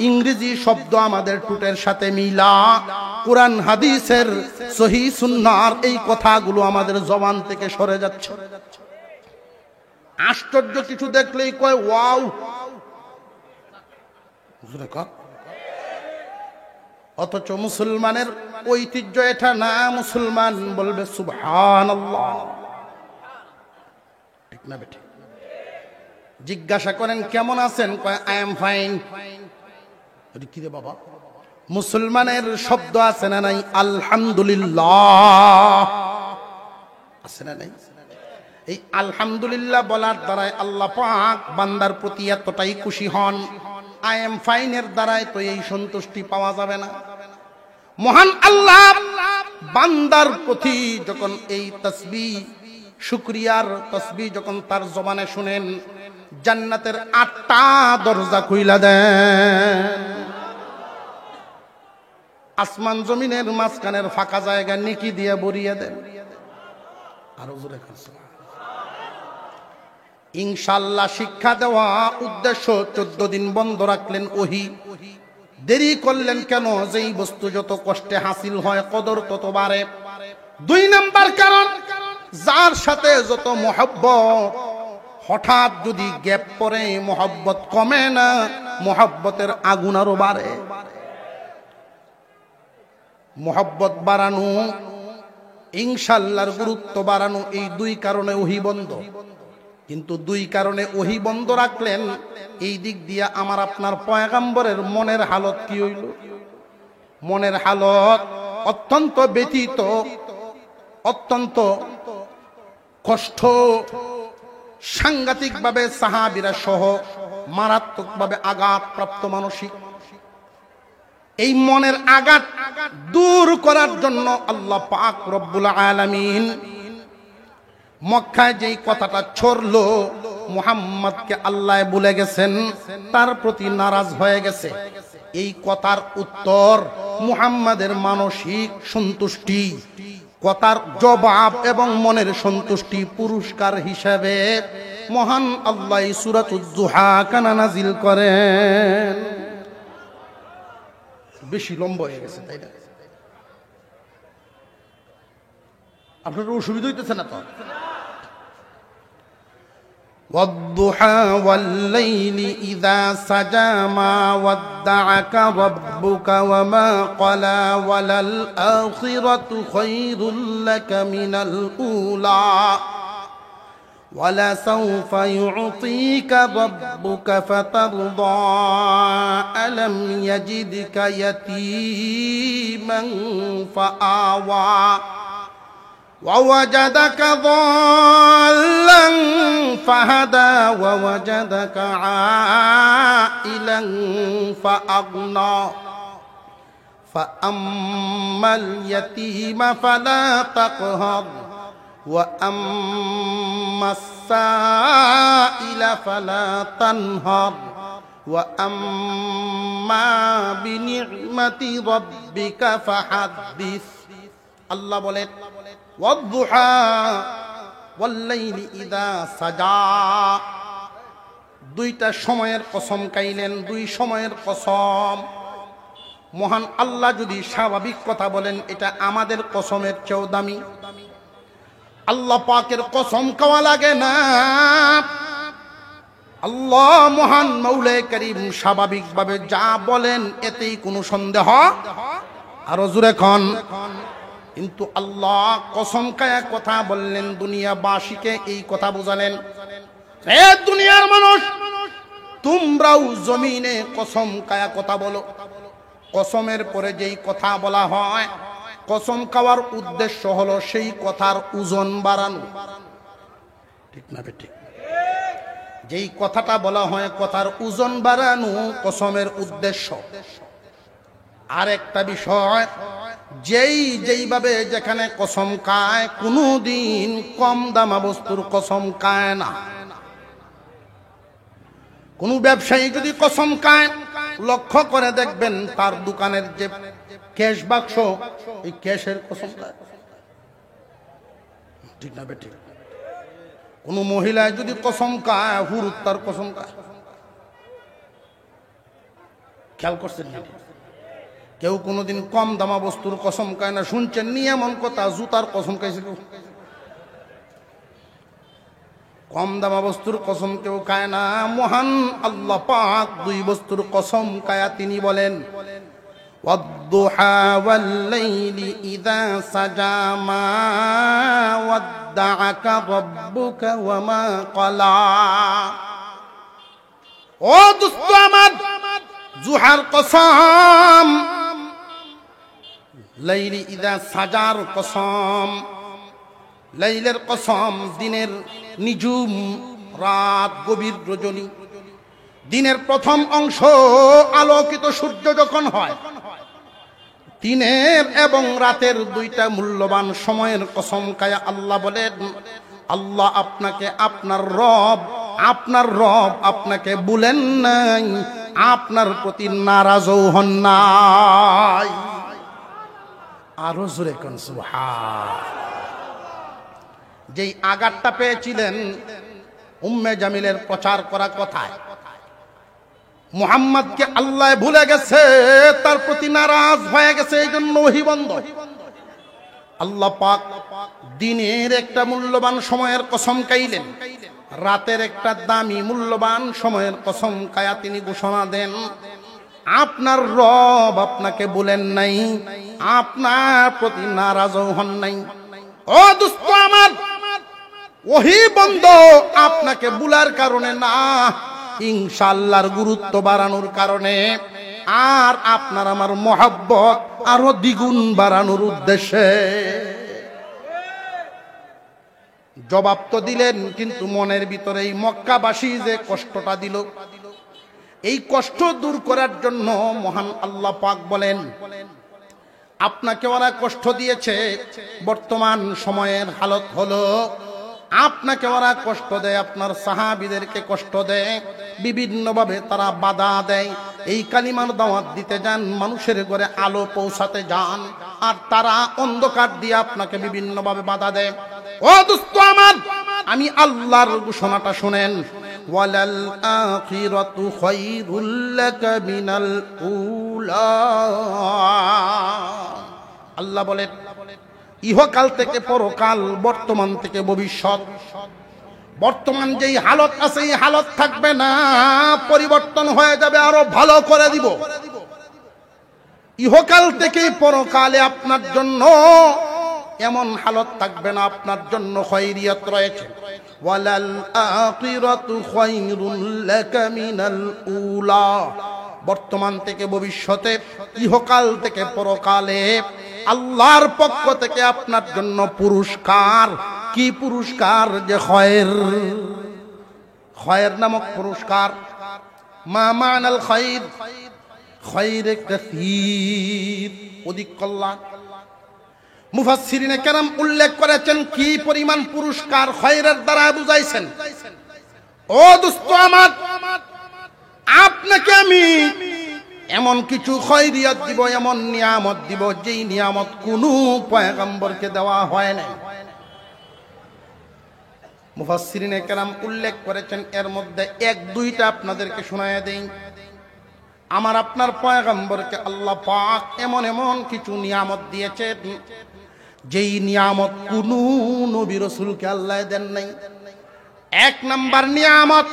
ইংরেজি শব্দ আমাদের টুটের সাথে মিলা, কোরআন হাদিসের সহিহ সুন্নাহর এই কথাগুলো আমাদের জবান থেকে সরে যাচ্ছে। আশ্চর্য কিছু দেখলেই কয় ওয়াও, অথচ মুসলমানের ঐতিহ্য এটা না, মুসলমান বলবে সুবহানাল্লাহ। ঠিক না বেটি? জিজ্ঞাসা করেন কেমন আছেন, কয় আই এম ফাইন। কি রে বাবা, মুসলমানের শব্দ আছে না নাই? আলহামদুলিল্লাহ আছে না নাই? এই আলহামদুলিল্লাহ বলার দ্বারাই আল্লাহ পাক বান্দার প্রতি এতটাই খুশি হন। আই এম ফাইনের দ্বারাই তো এই সন্তুষ্টি পাওয়া যাবে না। মহান আল্লাহ বান্দার প্রতি যখন এই তাসবিহ, শুকরিয়ার তাসবিহ যখন তার জবানে শুনেন, জান্নাতের 8টা দরজা খুইলা দেন। আসমান জমিনের মাঝখানের ফাঁকা জায়গা নেকি দিয়ে ভরিয়ে দেন। আরো জোরে ইনশাআল্লাহ। শিক্ষা দেওয়া উদ্দেশ্য 14 দিন বন্ধ রাখলেন ওহী। দেরি করলেন কেন? যেই বস্তু যত কষ্টে হাসিল হয় কদর তত বাড়ে। 2 নাম্বার কারণ, যার সাথে যত মহব্বত, হঠাৎ যদি গ্যাপ পড়ে মহব্বত কমে না, মহব্বতের আগুন আরো বাড়ে। মহব্বত বাড়ানো, ইনশাআল্লাহর গুরুত্ব বাড়ানো, এই 2 কারণে ওহী বন্ধ। কিন্তু 2 কারণে ওহী বন্ধ রাখলেন। এই দিক দিয়ে আমার আপনার পয়গম্বরের মনের হালত কি হইল? মনের হালত অত্যন্ত ব্যথিত, অত্যন্ত কষ্ট, সাংঘাতিকভাবে সাহাবীরা সহ মারাত্মকভাবে আঘাতপ্রাপ্ত মানসিক। এই মনের আঘাত দূর করার জন্য আল্লাহ পাক রব্বুল আলামিন মক্কায় যেই কথাটা ছড়লো, মুহাম্মদকে আল্লাহ বলে গেছেন, তার প্রতি নারাজ হয়ে গেছে। এই কথার উত্তর মুহাম্মাদের মানসিক সন্তুষ্টি, কথার জবাব এবং মনের সন্তুষ্টি পুরস্কার হিসাবে মহান আল্লাহ সূরাতুজ যুহা কানা নাজিল করেন। বেশি লম্বা হয়ে গেছে, তাই না? আপনার অসুবিধা হইতেছে না তো? والضحى والليل إذا سجى ما ودعك ربك وما قلى وللآخرة خير لك من الأولى ولسوف يعطيك ربك فترضى ألم يجدك يتيما فآوى ووجدك ضالا فهدى ووجدك عائلا فأغنى فأما اليتيم فلا تقهر وأما السائل فلا تنهر وأما بنعمة ربك فحدث। আল্লাহ বলেন ওয়াদ-দুহা ওয়াল-লাইলি ইযা সাজা, 2টা সময়ের কসম খাইলেন, 2 সময়ের কসম। মহান আল্লাহ যদি স্বাভাবিক কথা বলেন, এটা আমাদের কসমের চেয়েও দামি। আল্লাহ পাকের কসম খাওয়া লাগে না। আল্লাহ মহান মৌলা করিম স্বাভাবিকভাবে যা বলেন এতেই কোনো সন্দেহ। আরো জোরে কোন। কিন্তু আল্লাহ কসম খায়া কথা বললেন, দুনিয়াবাসীকে এই কথা বুঝালেন, হে দুনিয়ার মানুষ, তোমরাও জমিনে কসম খায়া কথা বলো। কসমের পরে যেই কথা বলা হয়, কসম খাওয়ার উদ্দেশ্য হলো সেই কথার ওজন বাড়ানো, ঠিক না ঠিক? যেই কথাটা বলা হয় কথার ওজন বাড়ানো কসমের উদ্দেশ্য। আর একটা বিষয়, যেইভাবে যেখানে কসম খায় কোনোদিন কম দামা বস্তুর কসম খায় না। কোন ব্যবসায়ী যদি কসম খায় লক্ষ্য করে দেখবেন তার দোকানের যে ক্যাশ বাক্স, এই ক্যাশের কসম খায়, ঠিক না বেঠিক? কোন মহিলা যদি কসম খায় হুরুত তার কসম খায়। খেয়াল করছেন না? কেউ কোনোদিন কম দামা বস্তুর কসম খায় না। শুনছেন নি এমন কথা? জুতার কসম খাইছিল। কম দামা বস্তুর কসম কেউ খায় না। মহান আল্লাহ পাক দুই বস্তুর কসম খায়া তিনি বলেন, ওয়াদ-দুহা ওয়াল-লাইলি ইযা সাজা মা ওয়াদ্দাআকা রাব্বুকা ওয়া মা ক্বালা। ও দোস্ত আমার, জুহার কসম, লাইলি ইযা সাজার কসম, লাইলের কসম, দিনের নিঝুম রাত, গভীর রজনী, দিনের প্রথম অংশ আলোকিত সূর্য যখন হয়, দিনের এবং রাতের দুইটা মূল্যবান সময়ের কসম খায়া আল্লাহ বলেন, আল্লাহ আপনাকে আপনার রব আপনাকে বলেন নাই, আপনার প্রতি নারাজও হন নাই। আরো জোরে কোন সুবহান। যেই আঘাতটা পেয়েছিলেন উম্মে জামিলের প্রচার করা কথায়, মুহাম্মদকে আল্লাহ ভুলে গেছে, তার প্রতি নারাজ হয়ে গেছে, এই জন্য ওহী বন্ধ। আল্লাহ পাক দিনের একটা মূল্যবান সময়ের কসম খাইলেন, রাতের একটা দামি মূল্যবান সময়ের কসম খায়া তিনি ঘোষণা দেন, আপনার রব আপনাকে বলেন নাই, আপনার প্রতি নারাজও হন নাই। ও দোস্ত আমার, ওহী বন্ধ আপনাকে বুলার কারণে না, ইনশাআল্লাহর গুরুত্ব বাড়ানোর কারণে, আর আপনার আমার মহব্বত আরো দ্বিগুণ বাড়ানোর উদ্দেশ্যে। জবাব তো দিলেন, কিন্তু মনের ভিতরে এই মক্কাবাসী যে কষ্টটা দিল, এই কষ্ট দূর করার জন্য মহান আল্লাহ পাক বলেন, আপনাকে ওরা কষ্ট দিয়েছে, বর্তমান সময়ের হালত হলো আপনাকে ওরা কষ্ট দেয়, আপনার সাহাবীদেরকে কষ্ট দেয়, বিভিন্নভাবে তারা বাধা দেয়। এই কালিমার দাওয়াত দিতে যান, মানুষের ঘরে আলো পৌঁছাতে যান, আর তারা অন্ধকার দিয়ে আপনাকে বিভিন্নভাবে বাধা দেয়। ও দোস্ত আমার, আমি আল্লাহর ঘোষণাটা শুনেন, ওয়ালাল আখিরাতু খায়রুল লাকা মিনাল উলা। আল্লাহ বলেন, ইহকাল থেকে পরকাল, বর্তমান থেকে ভবিষ্যৎ। বর্তমান যেই হালত আছে এই হালত থাকবে না, পরিবর্তন হয়ে যাবে, আরো ভালো করে দিব। ইহকাল থেকে পরকালে আপনার জন্য এমন হালত থাকবে না, আপনার জন্য খায়রিয়াত রয়েছে। ওয়ালাল আখিরাতু খায়রুল লাকা মিনাল উলা। বর্তমান থেকে ভবিষ্যতে, ইহকাল থেকে পরকালে আল্লাহর পক্ষ থেকে আপনার জন্য পুরস্কার। কি পুরস্কার? যে খয়ের নামক পুরস্কার। মা মানাল খায়র? খয়রে কাসীর, অধিক কল্যাণ। মুফাসসিরিনে কেরাম উল্লেখ করেছেন কি পরিমাণ পুরস্কার খয়রের দ্বারা বুঝাইছেন। ও দোস্ত আমার, আপনাকে আমি এমন কিছু খয়রিয়াত দিব, এমন নিয়ামত দিব, যেই নিয়ামত কোনো পয়গম্বরকে দেওয়া হয় নাই। মুফাসসিরিনে কেরাম উল্লেখ করেছেন, এর মধ্যে এক দুইটা আপনাদেরকে শোনায় দেই। আমার আপনার পয়গম্বরকে আল্লাহ পাক এমন এমন কিছু নিয়ামত দিয়েছেন, যেই নিয়ামত কোনো নবী রাসূলকে আল্লাহ দেন নাই। এক নাম্বার নিয়ামত,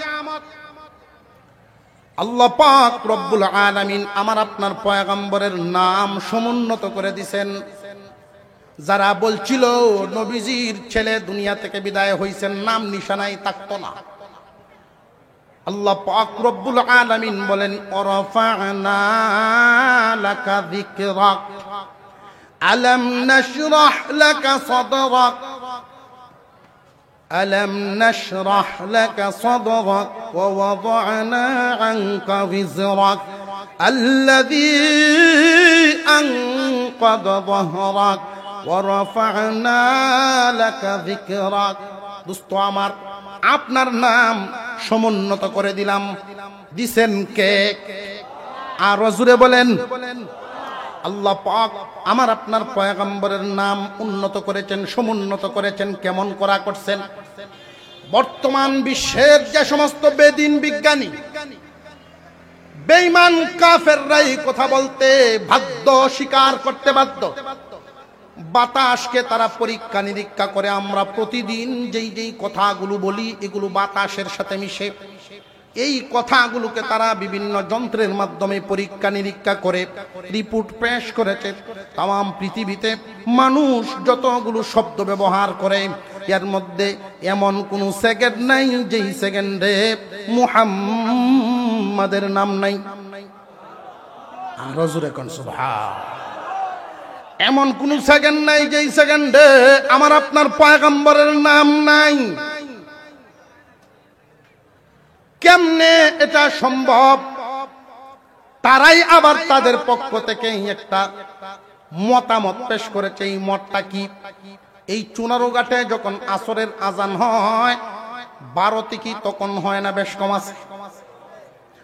আল্লাহ পাক রব্বুল আলামিন আমার আপনার পয়গম্বরের নাম সমুন্নত করে দিয়েছেন। যারা বলছিল নবীজির ছেলে দুনিয়া থেকে বিদায় হইছেন, নাম নিশানাই থাকতো না, আল্লাহ পাক রব্বুল আলামিন বলেন, ওয়ারাফা'না লাকা যিকরাক, আলম নাশরাহ লাকা সাদরাক ألم نشرح لك صدرك ووضعنا عنك وزرك الذي أنقض ظهرك ورفعنا لك ذكرك দোস্ত আমার আপনার নাম সমুন্নত করে দিলাম দিছেন কে আর জোরে বলেন আল্লাহ পাক আমার আপনার পয়গম্বরের নাম উন্নত করেছেন সমুন্নত করেছেন কেমন করা করছেন বর্তমান বিশ্বের যে সমস্ত বেদিন বিজ্ঞানী বেঈমান কাফেররাই কথা বলতে বাধ্য স্বীকার করতে বাধ্য বাতাসকে তারা পরীক্ষা নিরীক্ষা করে আমরা প্রতিদিন যেই যেই কথাগুলো বলি এগুলো বাতাসের সাথে মিশে এই কথাগুলোকে তারা বিভিন্ন যন্ত্রের মাধ্যমে পরীক্ষা নিরীক্ষা করে রিপোর্ট পেশ করেছে তাম পৃথিবীতে মানুষ যতগুলো শব্দ ব্যবহার করে এর মধ্যে এমন কোন সেকেন্ড নাই যেই সেকেন্ডে মুহাম্মাদের নাম নাই আর জোরে কোন সুবহান এমন কোন সেকেন্ড নাই যেই সেকেন্ডে আমার আপনার পয়গম্বরের নাম নাই কেমনে এটা সম্ভব তারাই আবার তাদের পক্ষ থেকে একটা মতামত পেশ করেছে এই মতটা কি এই চুনারুঘাটে যখন আসরের আজান হয় 12 থেকে তখন হয় না বেশ কম আছে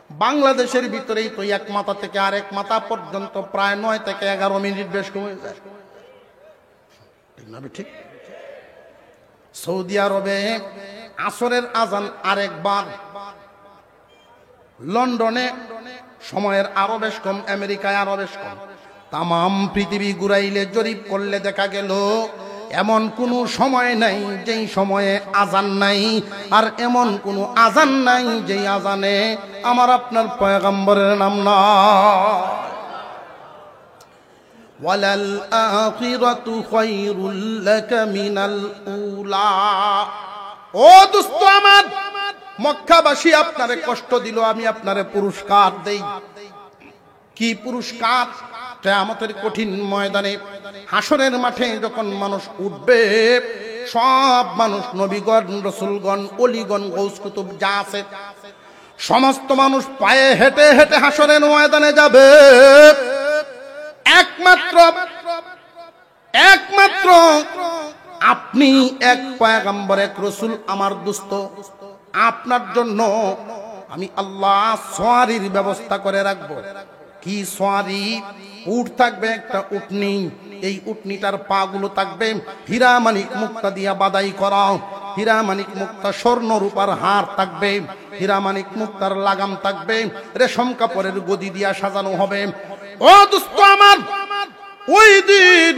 বাংলাদেশের ভিতরেই তো এক মাথা থেকে আরেক মাথা পর্যন্ত প্রায় 9 থেকে 11 মিনিট বেশ কমে যায় ঠিক না ঠিক সৌদি আরবে আসরের আজান আরেকবার লন্ডনে সময়ের আরো বেশ কম আমেরিকায় আরো বেশ কম তাম পৃথিবী ঘুরাইলে জরিপ করলে দেখা গেল এমন কোন সময় নাই যেই সময়ে আজান নাই আর এমন কোন আজান নাই যেই আজানে আমার আপনার পয়গম্বরের নাম না ওয়ালাল আখিরাতু খায়রুল লাকা মিনাল উলা ও দোস্ত আমার মক্কাবাসী আপনারে কষ্ট দিল আমি আপনারে পুরস্কার দেই কি পুরস্কার কিয়ামতের কঠিন ময়দানে হাসরের মাঠে যখন মানুষ উঠবে সব মানুষ নবীগণ রাসূলগণ ওলিগণ গৌস কুতুব যা আছে সমস্ত মানুষ পায়ে হেঁটে হেঁটে হাসরের ময়দানে যাবে একমাত্র আপনি এক পয়গম্বর এক রাসূল আমার দোস্ত আপনার জন্য আমি আল্লাহ সওয়ারির ব্যবস্থা করে রাখবো কি সওয়ারি উট থাকবে একটা উটনি এই উটনিটার পা গুলো থাকবে হীরা মানিক মুক্তা দিয়া বাদাই করা হীরা মানিক মুক্তা স্বর্ণ রূপার হার থাকবে হীরা মানিক মুক্তার লাগাম থাকবে রেশম কাপড়ের গদি দিয়া সাজানো হবে ও দোস্ত আমার ওই দিন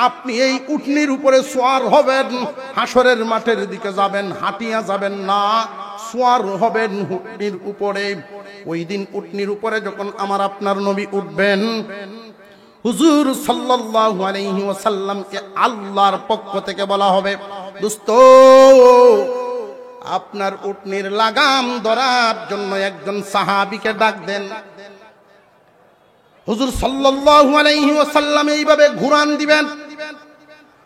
আপনি এই উটনির উপরে সোয়ার হবেন হাসরের মাঠের দিকে যাবেন হাঁটিয়া যাবেন না সোয়ার হবেন উটনির উপরে ওই দিন উটনির উপরে যখন আমার আপনার নবী উঠবেন হুজুর সাল্লাল্লাহু আলাইহি ওয়াসাল্লামকে আল্লাহর পক্ষ থেকে বলা হবে দোস্ত আপনার উটনির লাগাম ধরার জন্য একজন সাহাবীকে ডাক দেন হুজুর সাল্লাল্লাহু আলাইহি ওয়াসাল্লাম এইভাবে ঘুরান দিবেন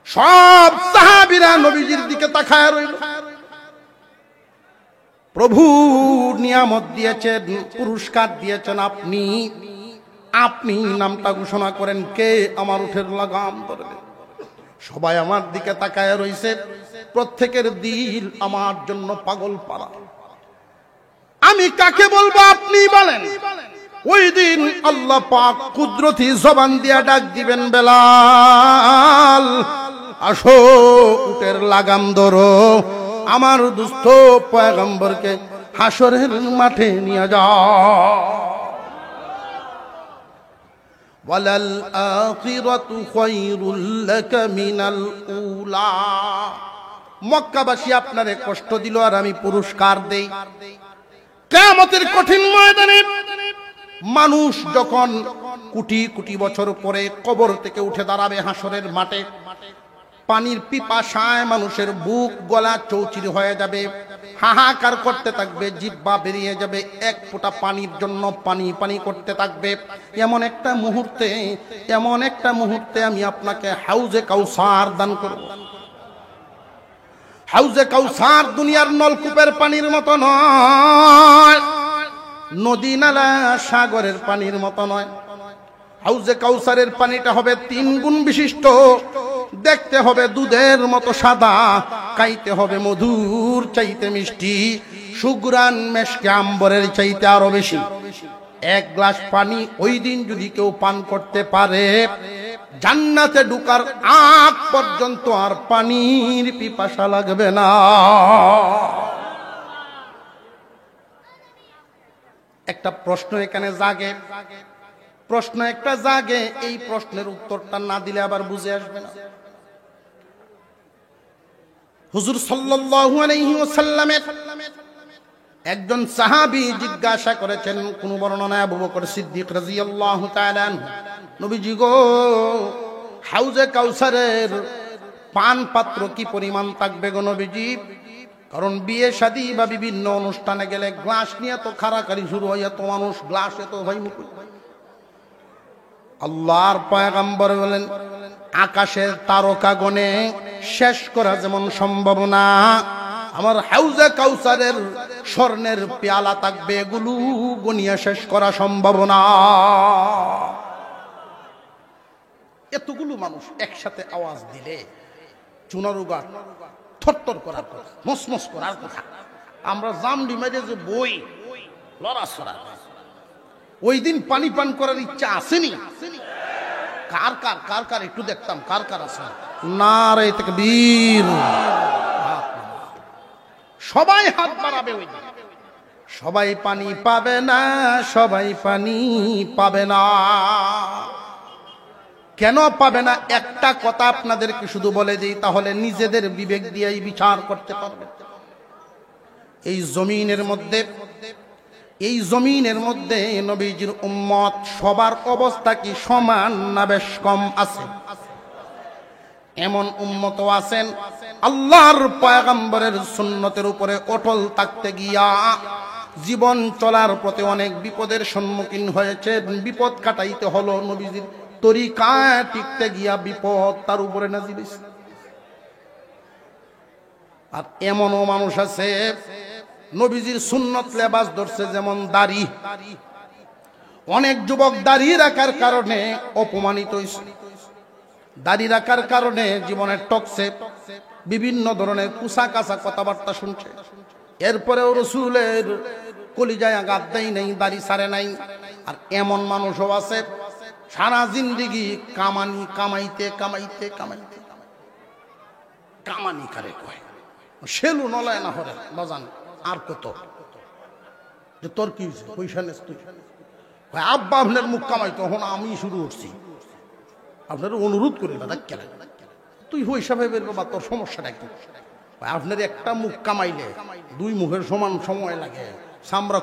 সব সাহাবীরা নবীজির দিকে তাকায় রইল প্রভু নিয়ামত দিয়েছেন পুরস্কার দিয়েছেন আপনি নামটা ঘোষণা করেন কে আমার উটের লাগাম ধরবে সবাই আমার দিকে তাকায় রইছে প্রত্যেকের দিল আমার জন্য পাগল পারা আমি কাকে বলবো আপনি বলেন ওই দিন আল্লাহ পাক কুদরতি জবান দিয়া ডাক দিবেন বেলাল আসো উটের লাগাম ধরো আমার দুস্থ পয়গম্বরকে হাসরের মাঠে নিয়ে যাও ওয়ালাল আখিরাতু খায়রুল লাকা মিনাল উলা মক্কাবাসী আপনারে কষ্ট দিল আর আমি পুরস্কার দেই কিয়ামতের কঠিন ময়দানে মানুষ যখন কোটি কোটি বছর পরে কবর থেকে উঠে দাঁড়াবে হাসরের মাঠে পানির পিপাসায় মানুষের বুক গলা চৌচির হয়ে যাবে হাহাকার করতে থাকবে, জিহ্বা বেরিয়ে যাবে, এক ফোঁটা পানির জন্য পানি পানি করতে থাকবে। এমন একটা মুহূর্তে আমি আপনাকে হাউজে কাউসার দান করব। হাউজে কাউসার দুনিয়ার নলকূপের পানির মতো নয়, নদী নালা সাগরের পানির মতো নয়। হাউজে কাউসারের পানিটা হবে 3 গুণ বিশিষ্ট, দেখতে হবে দুধের মতো সাদা, খাইতে হবে মধুর চাইতে মিষ্টি, সুগ্রান মেশকে আম্বরের চাইতে আরো বেশি। 1 গ্লাস পানি ওই দিন যদি কেউ পান করতে পারে, জান্নাতে ঢোকার আগ পর্যন্ত আর পানির পিপাসা লাগবে না। একটা প্রশ্ন এখানে জাগে, এই প্রশ্নের উত্তরটা না দিলে আবার বুঝে আসবে না। হুজুর সাল্লাল্লাহু আলাইহি ওয়াসাল্লামের একজন সাহাবী জিজ্ঞাসা করেছেন, কোন বর্ণনায় আবু বকর সিদ্দিক রাদিয়াল্লাহু তাআলা, নবীজি গো, হাউজে কাউসারের পান পাত্র কি পরিমাণ থাকবে গো নবীজি? কারণ বিয়ে শাদী বা বিভিন্ন অনুষ্ঠানে গেলে গ্লাস নিয়ে তো খারাকারি শুরু হয়, এত মানুষ গ্লাসে তো ভাই মুখ। আল্লাহর পয়গম্বর বলেন, আকাশের তারকা গণে শেষ করা যেমন সম্ভব না, আমার হাউজে কাউসারের স্বর্ণের পেয়ালা থাকবে, এগুলো গনিয়া শেষ করা সম্ভব না। এতগুলো মানুষ একসাথে আওয়াজ দিলে চুনারুগা থরথর করার কথা, মসমস করার কথা। আমরা জামডি মেরে যে বই লড়াছড়া, ওই দিন পানি পান করার ইচ্ছা আসেনি? কার কার কার কার একটু দেখতাম, কার কার আছে? নারে তাকবীর! সবাই হাত বাড়াবে ওই দিন। সবাই পানি পাবে না, সবাই পানি পাবে না। কেন পাবে না? একটা কথা আপনাদেরকে শুধু বলে দিই, তাহলে নিজেদের বিবেক দিয়েই বিচার করতে পারবে। এই জমিনের মধ্যে নবীজির উম্মত সবার অবস্থা কি সমান না বেশ কম আছে? এমন উম্মত আছেন আল্লাহর পয়গম্বরের সুন্নতের উপরে অটল থাকতে গিয়া জীবন চলার পথে অনেক বিপদের সম্মুখীন হয়েছে, বিপদ কাটাইতে হলো, নবীজির তরিকায় টিকতে গিয়া বিপদ তার উপরে নাজিল হইছে। আর এমনও মানুষ আছে নবীজির সুন্নত লেবাস ধরছে, যেমন দাড়ি। অনেক যুবক দাড়ি রাখার কারণে অপমানিত হইছে, দাড়ি রাখার কারণে জীবনের টকছে, বিভিন্ন ধরনের কুসা কাসা কথাবার্তা শুনছে। এরপরেও রাসূলের কলিজায় আঘাত দেয় নাই, দাড়ি ছাড়ে নাই। আর এমন মানুষও আছে সারা জিন্দেগি কামাইতে কামানি করে কয়, সেলু নলায় না হরে বাজান আর কত, যে তোর কি পয়সা নেস তুই? আব্বা আপনার মুখ কামাইতো, হন আমি শুরু করছি, আপনার অনুরোধ করি না, দেখ কেন তুই পয়সা ভেবে বাবা, তোর সমস্যাটা কি? আপনার একটা মুখ কামাইলে 2 মুখের সমান সময় লাগে। সামরা